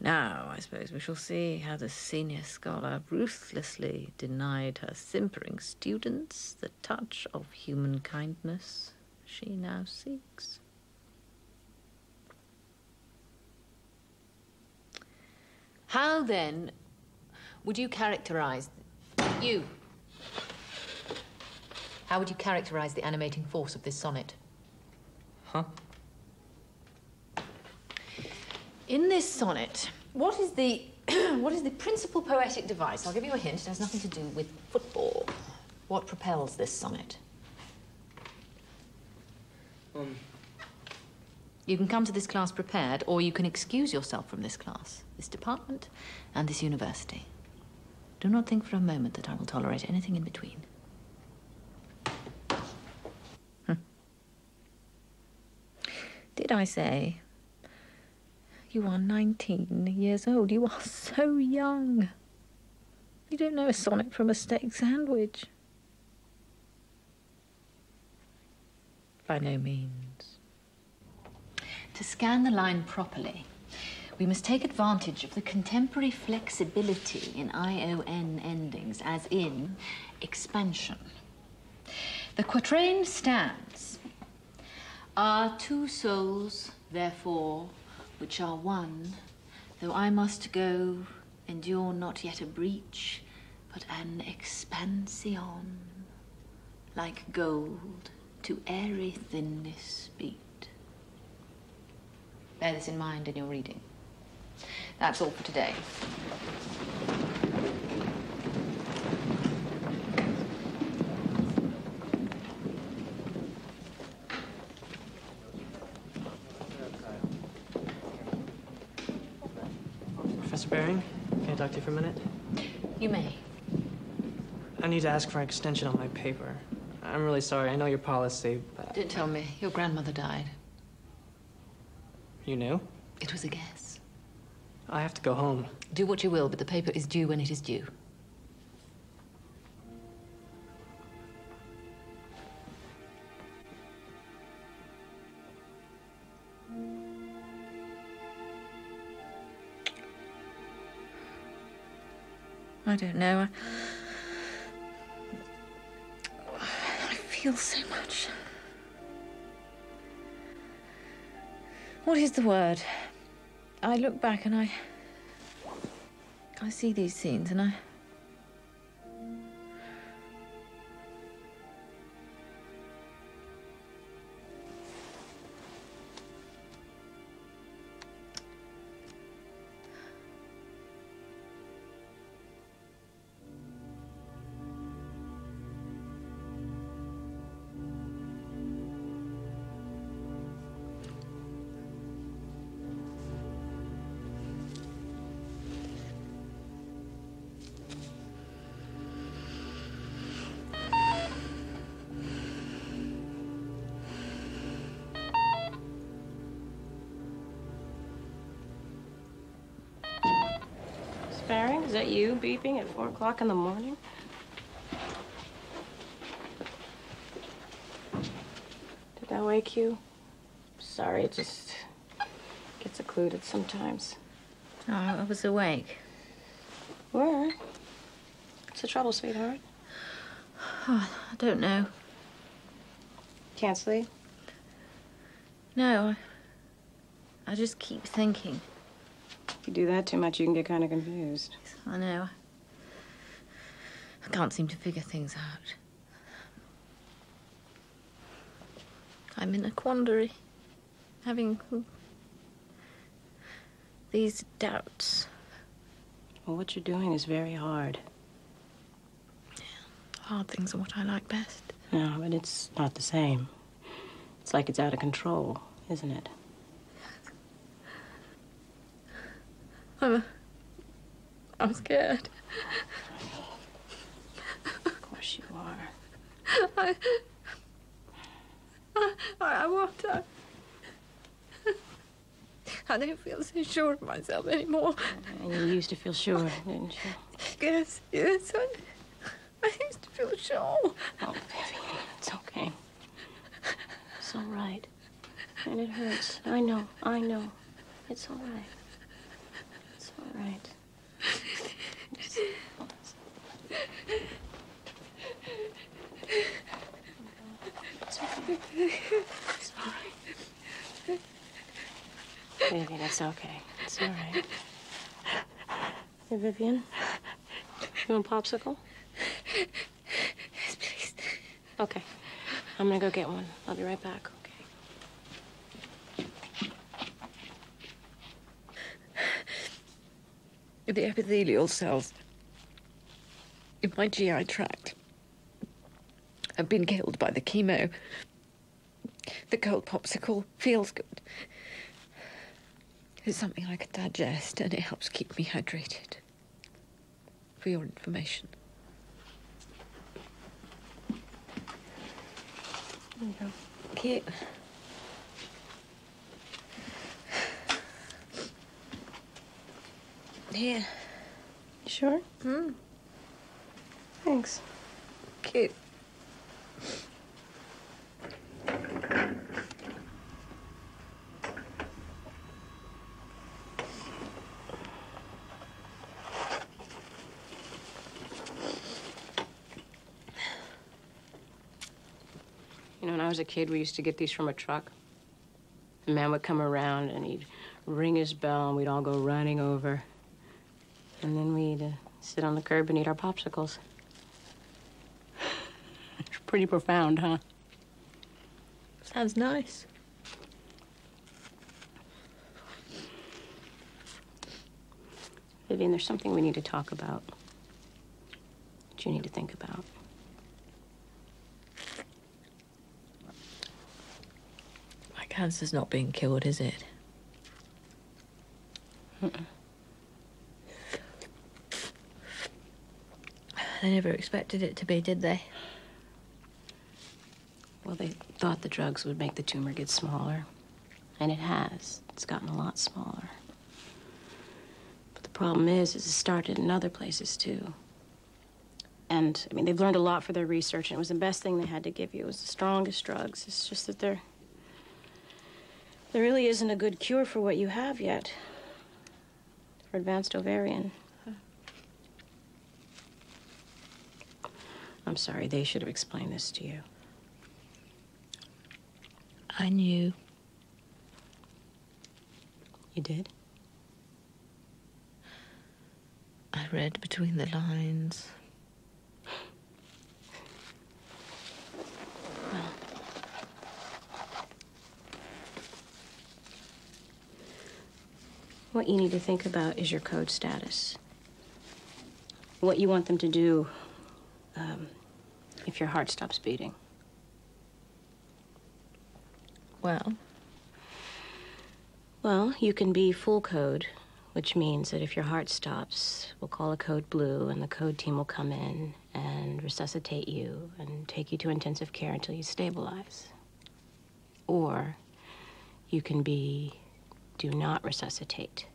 Now, I suppose we shall see how the senior scholar ruthlessly denied her simpering students the touch of human kindness she now seeks. How, then, would you characterize... You. How would you characterize the animating force of this sonnet? Huh? In this sonnet, what is the what is the principal poetic device? I'll give you a hint. It has nothing to do with football. What propels this sonnet? You can come to this class prepared, or you can excuse yourself from this class, this department, and this university. Do not think for a moment that I will tolerate anything in between. Did I say You are 19 years old. You are so young. You don't know a sonnet from a steak sandwich. By no means. To scan the line properly, we must take advantage of the contemporary flexibility in ION endings, as in expansion. The quatrain stands: Are two souls, therefore, which are one, though I must go, endure not yet a breach, but an expansion, like gold to airy thinness beat. Bear this in mind in your reading. That's all for today. Professor Bering, can I talk to you for a minute? You may. I need to ask for an extension on my paper. I'm really sorry. I know your policy, but... Don't tell me. Your grandmother died. You knew? It was a guess. I have to go home. Do what you will, but the paper is due when it is due. I don't know. I feel so much. What is the word? I look back and I see these scenes and I... Bering, is that you beeping at 4 o'clock in the morning? Did that wake you? Sorry, it just gets occluded sometimes. Oh, I was awake. Where? What's the trouble, sweetheart? Oh, I don't know. Can't sleep? No, I just keep thinking. If you do that too much, you can get kind of confused. I know. I can't seem to figure things out. I'm in a quandary, having these doubts. Well, what you're doing is very hard. Hard things are what I like best. No, but it's not the same. It's like it's out of control, isn't it? I'm scared. Of course you are. I want. I don't feel so sure of myself anymore. And you used to feel sure, didn't you? Yes. I used to feel sure. Oh, Vivian, it's okay. It's all right. And it hurts. I know. It's all right. It's all right. It's okay. It's all right. Vivian, it's okay. It's all right. Hey, Vivian. You want a popsicle? Yes, please. Okay. I'm gonna go get one. I'll be right back, okay? The epithelial cells in my GI tract have been killed by the chemo. The cold popsicle feels good. It's something I can digest, and it helps keep me hydrated. For your information. There you go. Thank you. Here. You sure? Thanks. Cute. You know, when I was a kid, we used to get these from a truck. The man would come around and he'd ring his bell and we'd all go running over. And then we'd sit on the curb and eat our popsicles. It's pretty profound, huh? Sounds nice. Vivian, there's something we need to talk about. That you need to think about. My cancer's not being cured, is it? They never expected it to be, did they? Well, they thought the drugs would make the tumor get smaller. And it has. It's gotten a lot smaller. But the problem is it started in other places, too. And, I mean, they've learned a lot for their research, and it was the best thing they had to give you. It was the strongest drugs. It's just that there really isn't a good cure for what you have yet. For advanced ovarian. I'm sorry, they should have explained this to you. I knew. You did? I read between the lines. What you need to think about is your code status. What you want them to do if your heart stops beating. Well? Well, you can be full code, which means that if your heart stops, we'll call a code blue, and the code team will come in and resuscitate you and take you to intensive care until you stabilize. Or you can be do not resuscitate,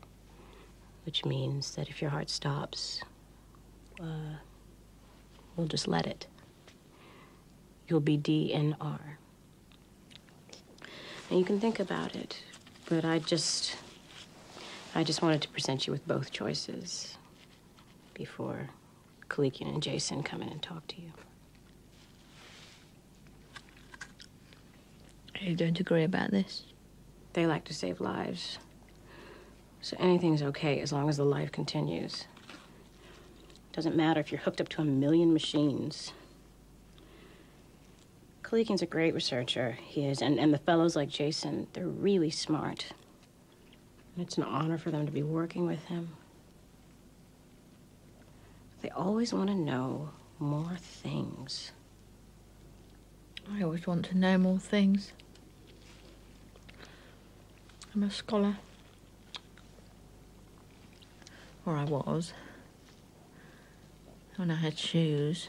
which means that if your heart stops, we'll just let it. You'll be DNR. And you can think about it, but I just wanted to present you with both choices before Kalikian and Jason come in and talk to you. You don't agree about this? They like to save lives. So anything's okay as long as the life continues. Doesn't matter if you're hooked up to 1 million machines. Kalikian's a great researcher, he is, and the fellows like Jason, they're really smart. And it's an honor for them to be working with him. They always want to know more things. I always want to know more things. I'm a scholar. Or I was. When I had shoes.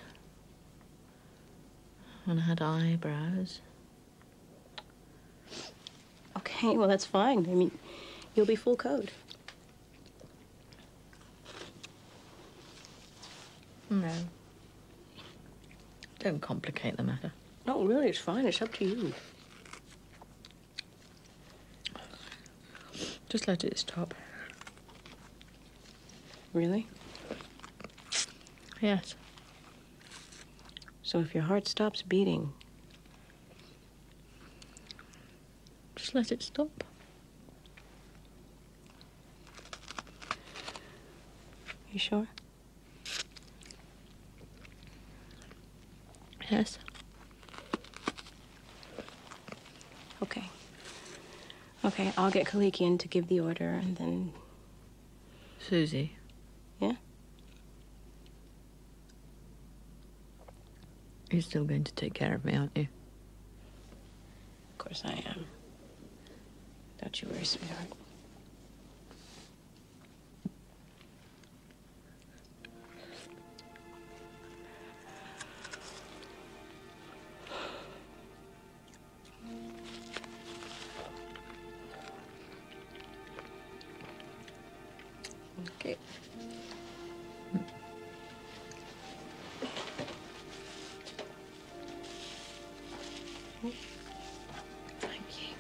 When I had eyebrows. Okay, well, that's fine. I mean, you'll be full code. No. Don't complicate the matter. No, really, it's fine. It's up to you. Just let it stop. Really? Yes. So if your heart stops beating... Just let it stop. You sure? Yes. Okay. Okay, I'll get Kalikian to give the order, and then... Susie. Yeah? You're still going to take care of me, aren't you? Of course I am. Don't you worry, sweetheart. Thank you.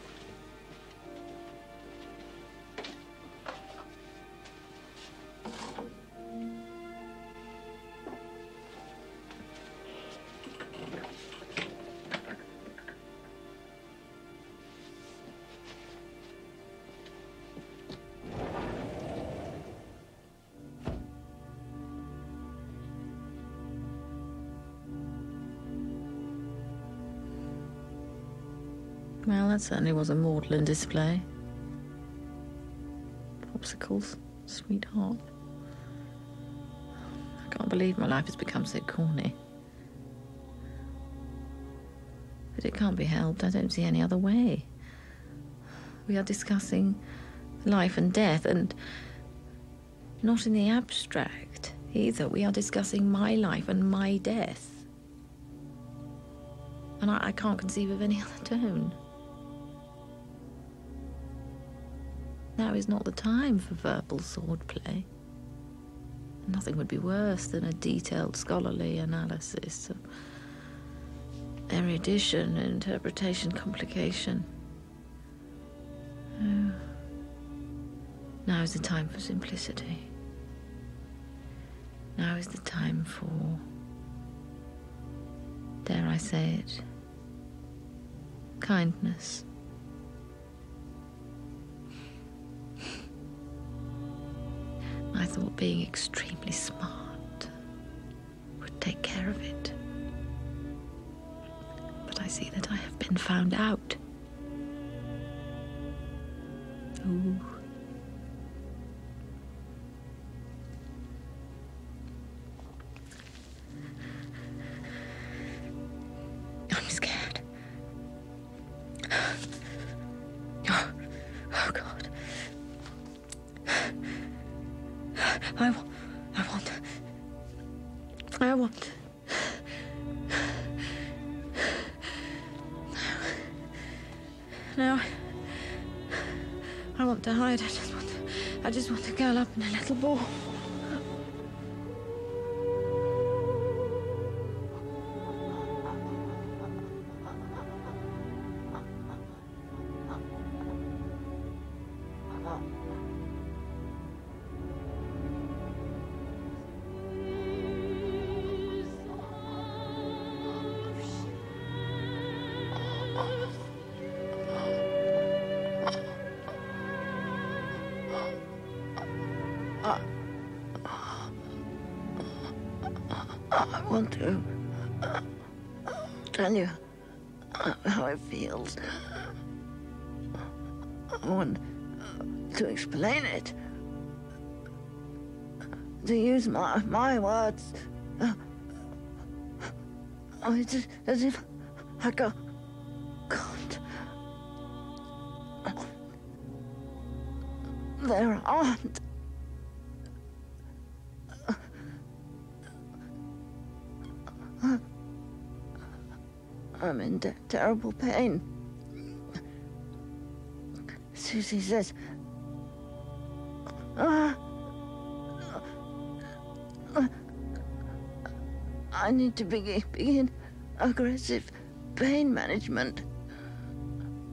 Well, that certainly was a maudlin display. Popsicles, sweetheart. I can't believe my life has become so corny. But it can't be helped. I don't see any other way. We are discussing life and death, and not in the abstract either. We are discussing my life and my death. And I can't conceive of any other tone. Now is not the time for verbal swordplay. Nothing would be worse than a detailed scholarly analysis of erudition, interpretation, complication. Oh. Now is the time for simplicity. Now is the time for, dare I say it, kindness. I thought being extremely smart would take care of it. But I see that I have been found out. Ooh. I'm scared. Oh, God. I want. No. I want to hide. I just want to curl up in a little ball. I want to tell you how it feels. I want to explain it. To use my words. It's as if I can't. There aren't. I'm in terrible pain. Susie says, I need to begin aggressive pain management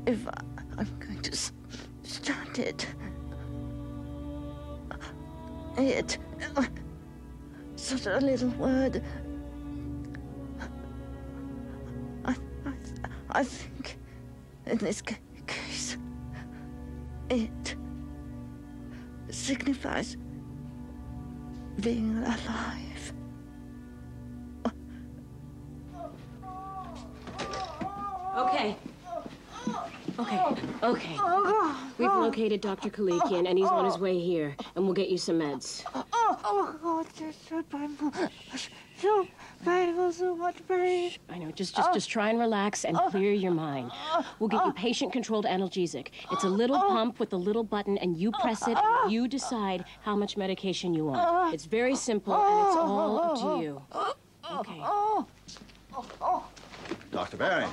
if I'm going to start it. It, such a little word. I think in this case, it signifies being alive. Okay. We've located Dr. Kalikian, and he's on his way here, and we'll get you some meds. Oh, God, there's so painful. So painful, so much pain. I know, just try and relax and clear your mind. We'll get you patient-controlled analgesic. It's a little pump with a little button, and you press it, and you decide how much medication you want. It's very simple, and it's all up to you. Okay. Dr. Baring.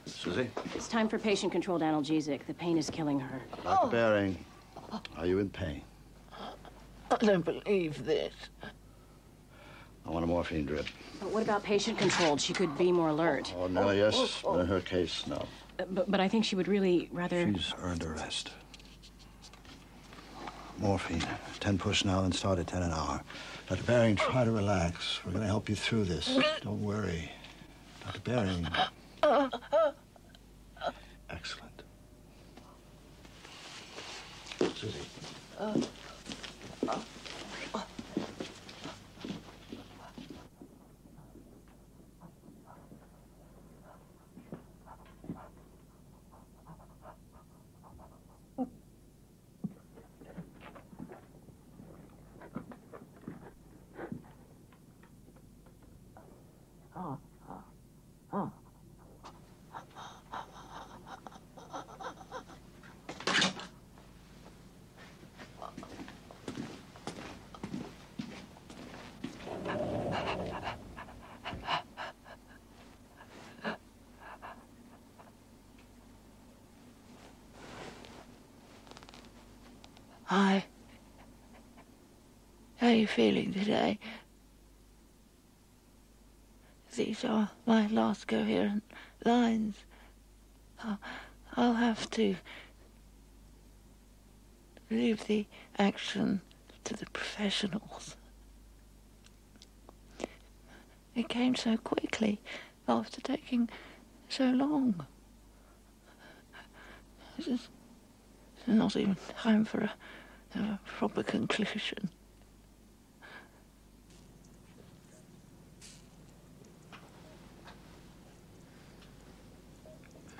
Susie? It's time for patient-controlled analgesic. The pain is killing her. Dr. Baring, are you in pain? I don't believe this. I want a morphine drip. But what about patient controlled? She could be more alert. Ordinarily, yes, but in her case, no. But I think she would really rather... She's earned a rest. Morphine. 10 push now, then start at 10 an hour. Dr. Bering, try to relax. We're going to help you through this. Don't worry. Dr. Bering. Excellent. Susie. Hi. How are you feeling today? These are my last coherent lines. I'll have to leave the action to the professionals. It came so quickly after taking so long. This is not even time for a proper conclusion.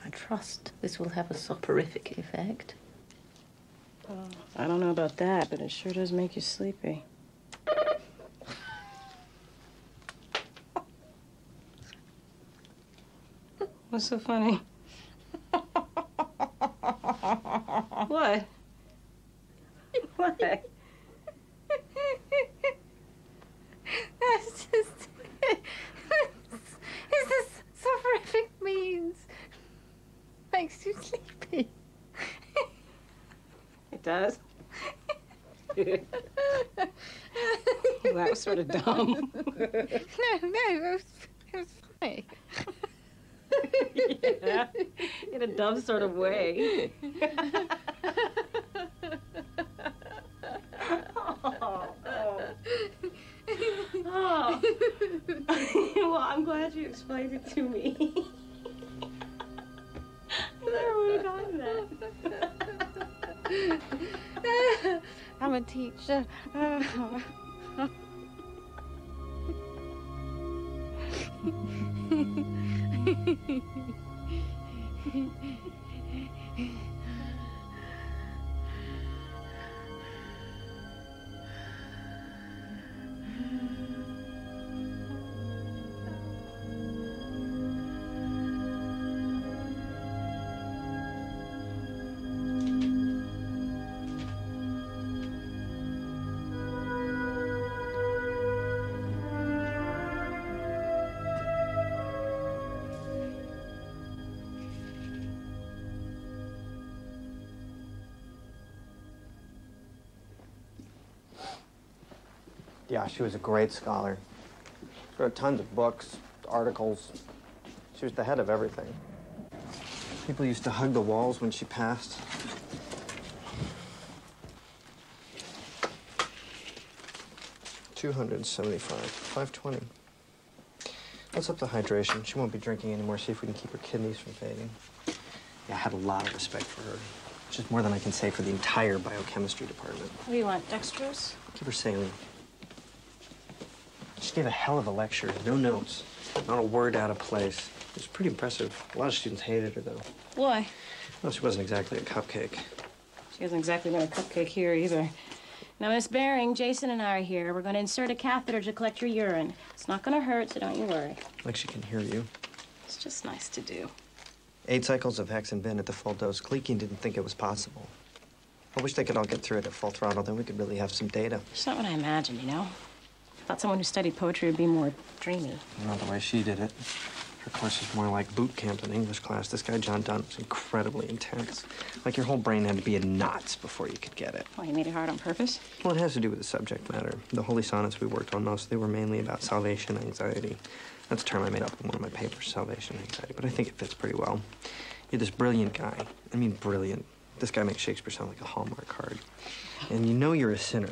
I trust this will have a soporific effect. I don't know about that, but it sure does make you sleepy. What's so funny? What? What? That's just... Is this soporific means? Makes you sleepy. It does? Well, that was sort of dumb. No, it was funny. Yeah, in a dumb sort of way. Oh. Well, I'm glad you explained it to me. I never would have gotten that. I'm a teacher. Yeah, she was a great scholar. She wrote tons of books, articles. She was the head of everything. People used to hug the walls when she passed. $275, $520. Let's up the hydration. She won't be drinking anymore. See if we can keep her kidneys from fading. Yeah, I had a lot of respect for her. Just more than I can say for the entire biochemistry department. What do you want, dextrose? Give her saline. She gave a hell of a lecture. No notes. Not a word out of place. It was pretty impressive. A lot of students hated her, though. Why? Well, she wasn't exactly a cupcake. She hasn't exactly been a cupcake here either. Now, Miss Bering, Jason and I are here. We're going to insert a catheter to collect your urine. It's not going to hurt, so don't you worry. Like she can hear you. It's just nice to do. 8 cycles of Hexenbin at the full dose. Kleekian didn't think it was possible. I wish they could all get through it at full throttle. Then we could really have some data. It's not what I imagined, you know? I thought someone who studied poetry would be more dreamy. Not the way she did it. Her course is more like boot camp than English class. This guy, John Dunn, was incredibly intense. Like your whole brain had to be in knots before you could get it. Well, you made it hard on purpose? Well, it has to do with the subject matter. The holy sonnets we worked on most, they were mainly about salvation anxiety. That's a term I made up in one of my papers, salvation anxiety, but I think it fits pretty well. You're this brilliant guy. I mean, brilliant. This guy makes Shakespeare sound like a Hallmark card. And you know you're a sinner.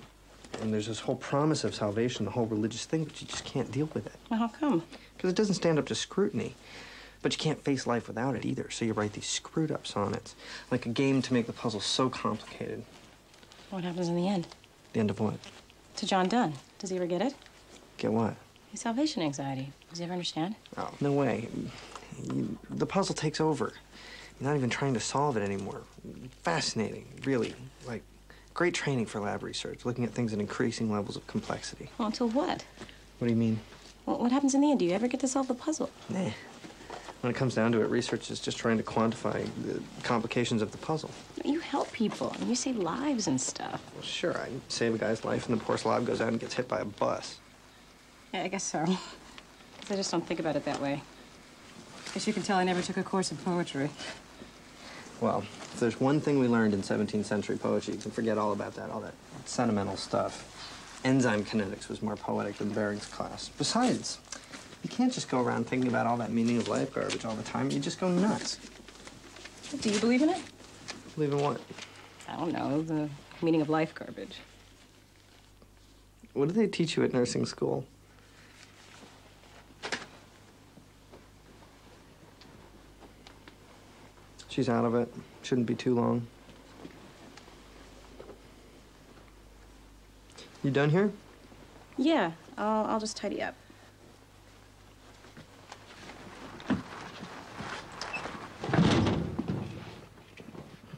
And there's this whole promise of salvation, the whole religious thing, but you just can't deal with it. Well, how come? Because it doesn't stand up to scrutiny. But you can't face life without it either, so you write these screwed-up sonnets. Like a game to make the puzzle so complicated. What happens in the end? The end of what? To John Dunn. Does he ever get it? Get what? His salvation anxiety. Does he ever understand? Oh, no way. The puzzle takes over. You're not even trying to solve it anymore. Fascinating, really. Like, great training for lab research, looking at things at increasing levels of complexity. Well, until what? What do you mean? Well, what happens in the end? Do you ever get to solve the puzzle? Nah. When it comes down to it, research is just trying to quantify the complications of the puzzle. You help people, and you save lives and stuff. Well, sure, I save a guy's life, and the poor slob goes out and gets hit by a bus. Yeah, I guess so. I just don't think about it that way. Guess you can tell I never took a course in poetry. Well, if there's one thing we learned in 17th century poetry, you can forget all about that, all that sentimental stuff. Enzyme kinetics was more poetic than Bering's class. Besides, you can't just go around thinking about all that meaning of life garbage all the time. You just go nuts. Do you believe in it? Believe in what? I don't know, the meaning of life garbage. What do they teach you at nursing school? She's out of it. Shouldn't be too long. You done here? Yeah, I'll just tidy up.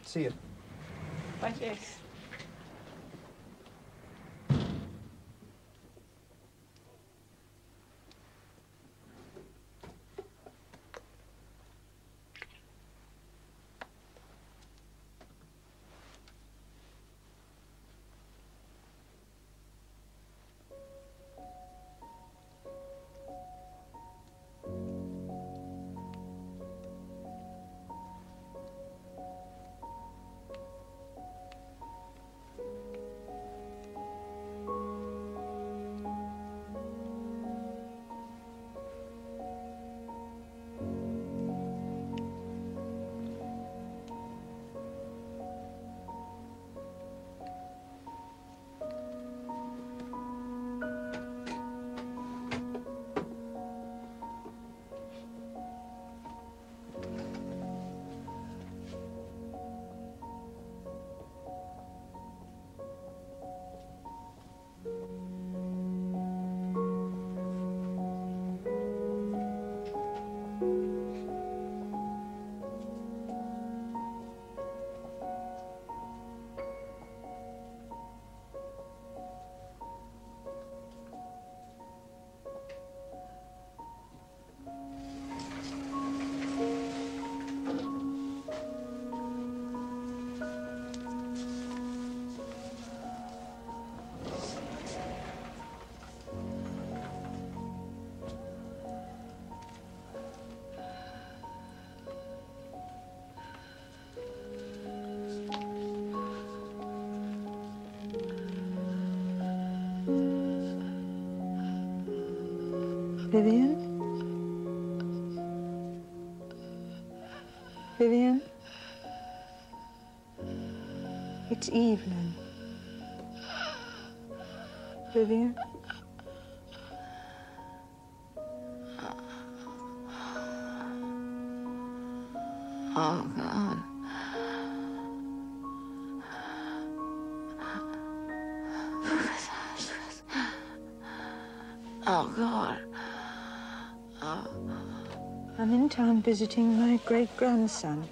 See you. Bye, Chase. Vivian? Vivian? It's Evelyn. Vivian? Oh, God. Oh, God. Oh. I'm in town visiting my great-grandson,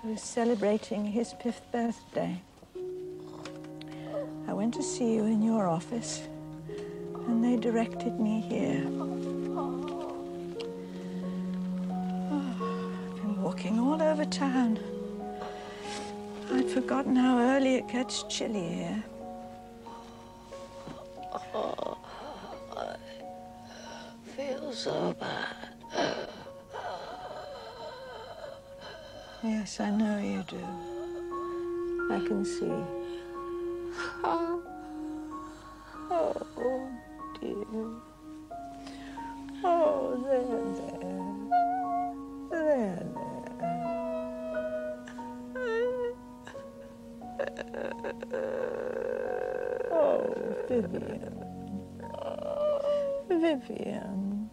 who's celebrating his 5th birthday. I went to see you in your office, and they directed me here. I've been walking all over town. I'd forgotten how early it gets chilly here. Oh, I feel so bad. Yes, I know you do. I can see. Oh, dear. Oh, there. Oh, Vivian. Vivian.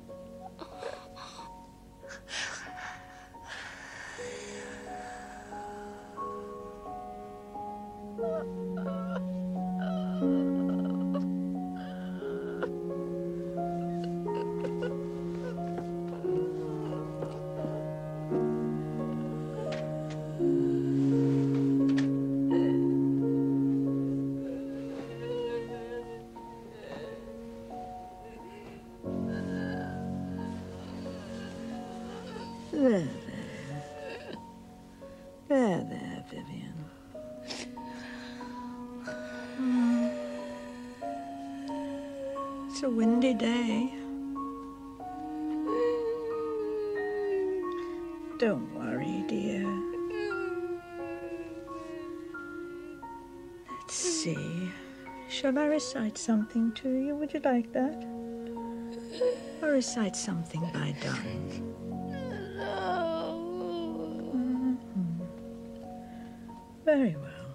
There, Vivian. It's a windy day. Don't worry, dear. Let's see. Shall I recite something to you? Would you like that? Or recite something by Donne? Very well.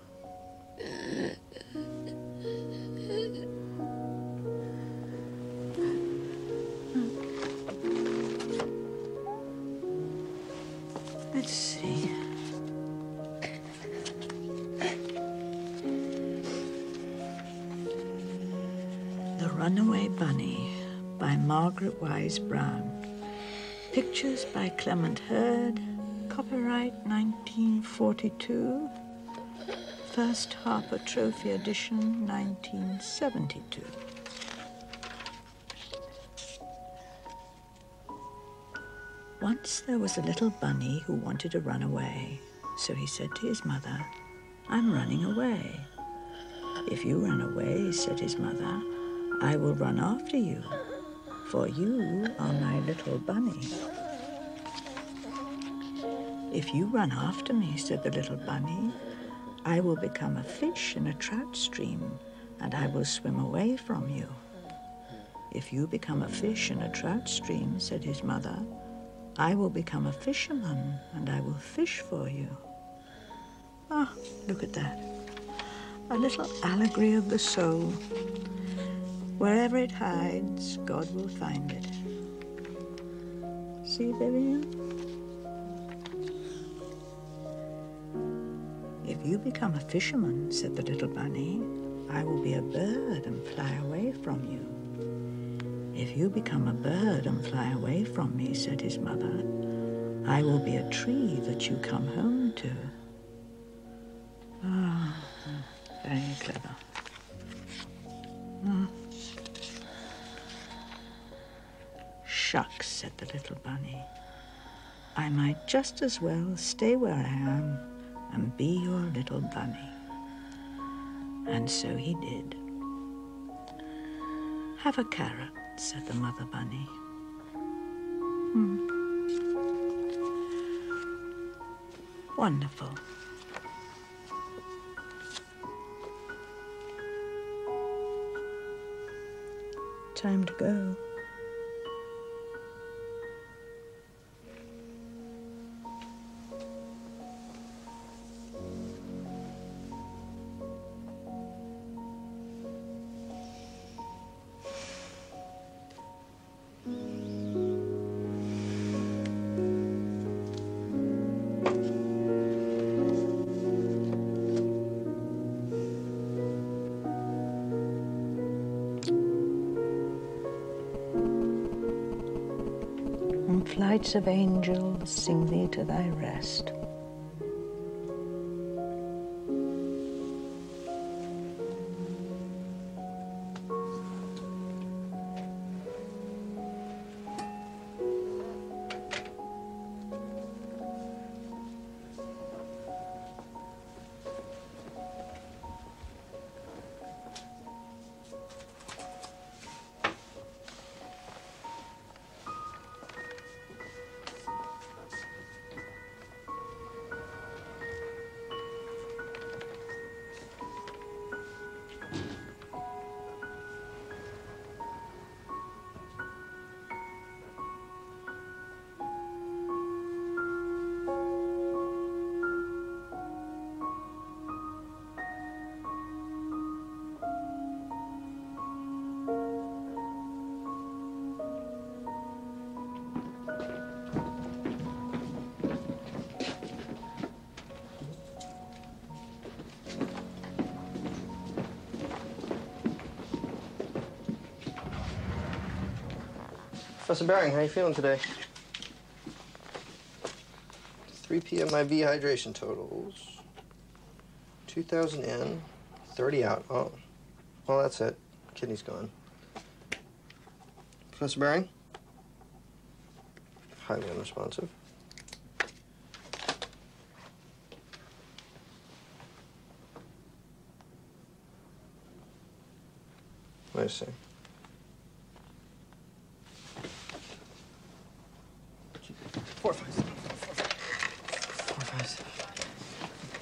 Let's see. The Runaway Bunny by Margaret Wise Brown. Pictures by Clement Hurd. Copyright 1942. First Harper Trophy edition 1972. Once there was a little bunny who wanted to run away. So he said to his mother, "I'm running away." "If you run away," said his mother, "I will run after you, for you are my little bunny." "If you run after me," said the little bunny, "I will become a fish in a trout stream, and I will swim away from you." "If you become a fish in a trout stream," said his mother, "I will become a fisherman, and I will fish for you." Ah, look at that. A little allegory of the soul. Wherever it hides, God will find it. See, Vivian? "If you become a fisherman," said the little bunny, "I will be a bird and fly away from you." "If you become a bird and fly away from me," said his mother, "I will be a tree that you come home to." Ah, very clever. "Shucks," said the little bunny. "I might just as well stay where I am and be your little bunny." And so he did. "Have a carrot," said the mother bunny. Wonderful. Time to go. And flights of angels sing thee to thy rest. Professor Baring, how are you feeling today? 3 p.m. IV hydration totals. 2,000 in, 30 out. Oh, well, that's it. Kidney's gone. Professor Baring? Highly unresponsive. Wait a second. Four, five, seven.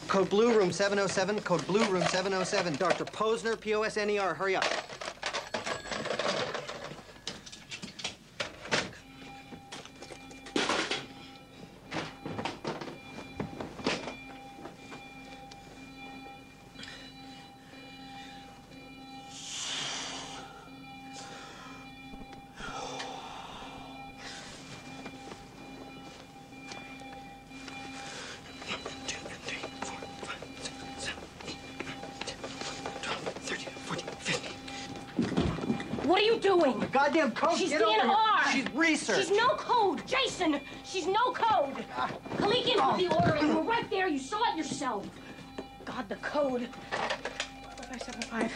Code blue, room 707. Code blue, room 707. Dr. Posner, P-O-S-N-E-R. Hurry up. What are you doing? Goddamn code. She's Get over here. DNR. She's research. She's no code. Jason, she's no code. Kalikian put the order in. You were right there. You saw it yourself. God, the code. 4575.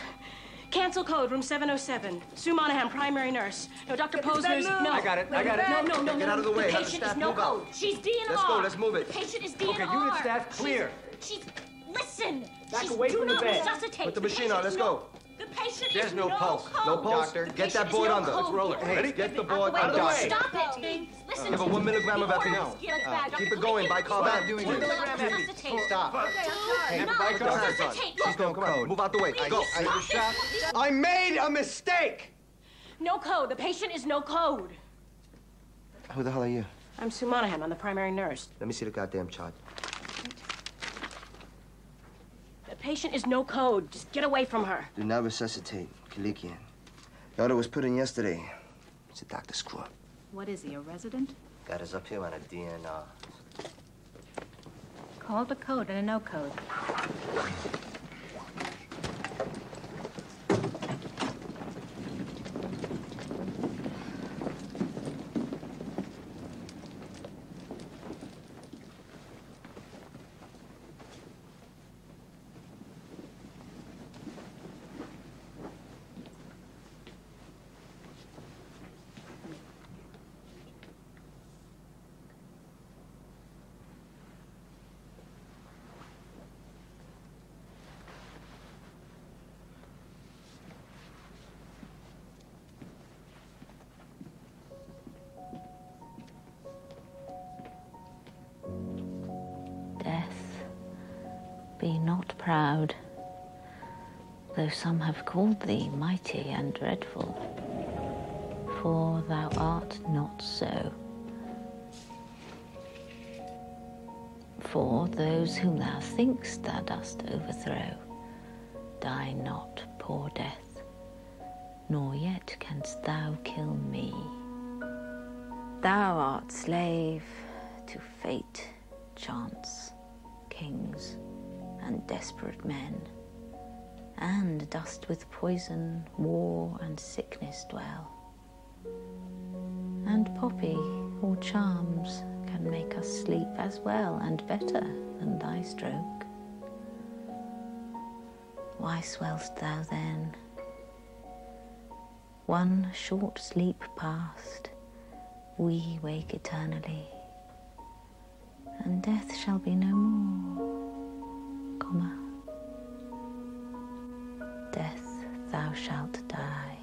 Cancel code, room 707. Sue Monahan, primary nurse. No, Dr. Posner's... No. I got it. I got it. No. Get out of the way. The patient is no code. She's DNR. Let's go. Let's move it. The patient is DNR. Okay, unit staff, clear. She's... Listen. Back away from the bed. Resuscitate. Put the machine on. Let's go. The patient There's is no pulse. code. No pulse. The Get that patient board is under. no Let's roll it. code. Hey, get the board Out of the under. way. Stop it. Listen. Give her 1 milligram of ethanol. Keep it going. Bicarbonate. Doing it. Stop. Hey, No, put your hands on. resuscitate. She's no code. Move out the way. Go. I made a mistake. No code. The patient is no code. Who the hell are you? I'm Sue Monahan. I'm the primary nurse. Let me see the goddamn chart. The patient is no code. Just get away from her. Do not resuscitate. Kalikian. The order was put in yesterday. It's a Dr. Screw-up. What is he, a resident? Got us up here on a DNR. Called a code and a no code. Be not proud, though some have called thee mighty and dreadful, for thou art not so. For those whom thou think'st thou dost overthrow, die not, poor death, nor yet canst thou kill me. Thou art slave to fate, chance, kings, and desperate men, and dost with poison, war, and sickness dwell. And poppy or charms can make us sleep as well and better than thy stroke. Why swell'st thou then? One short sleep past, we wake eternally, and death shall be no more. Death thou shalt die.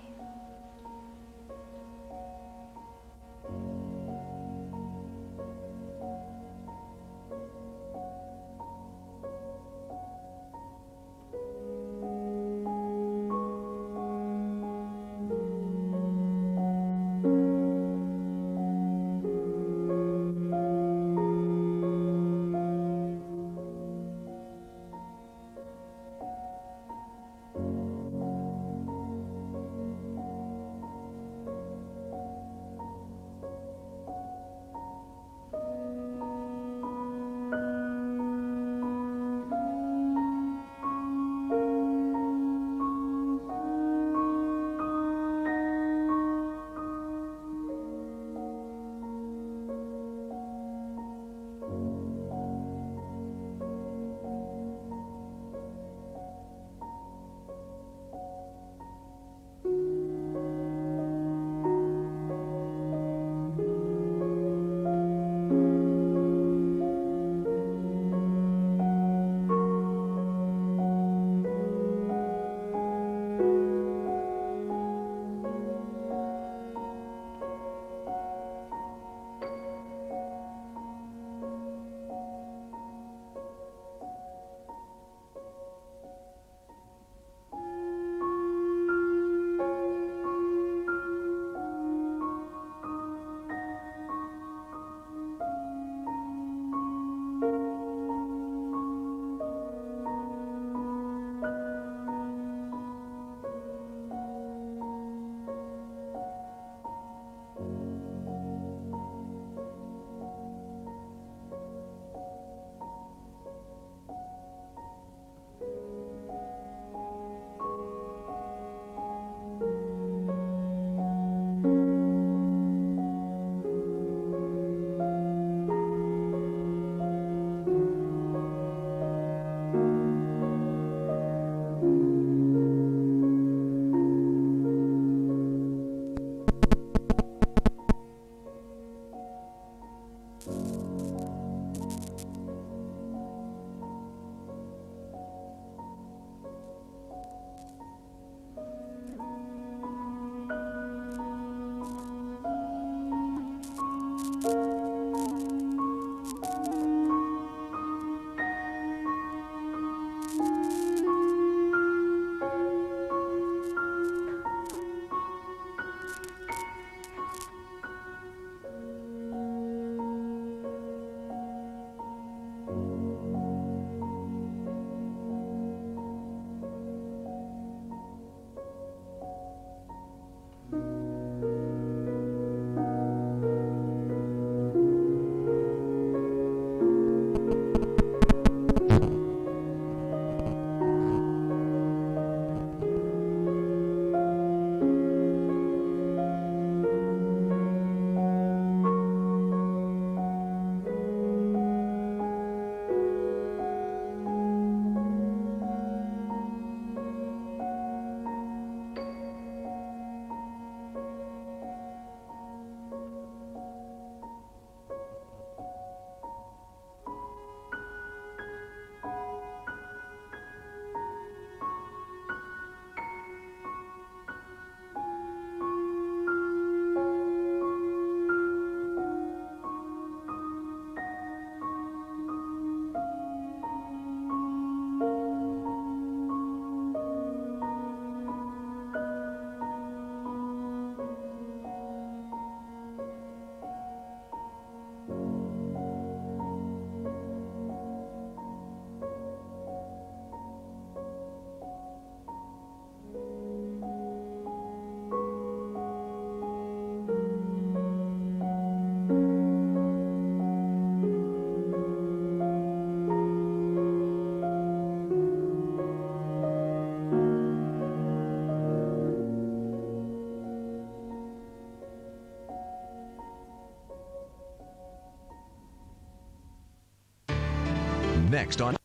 Next on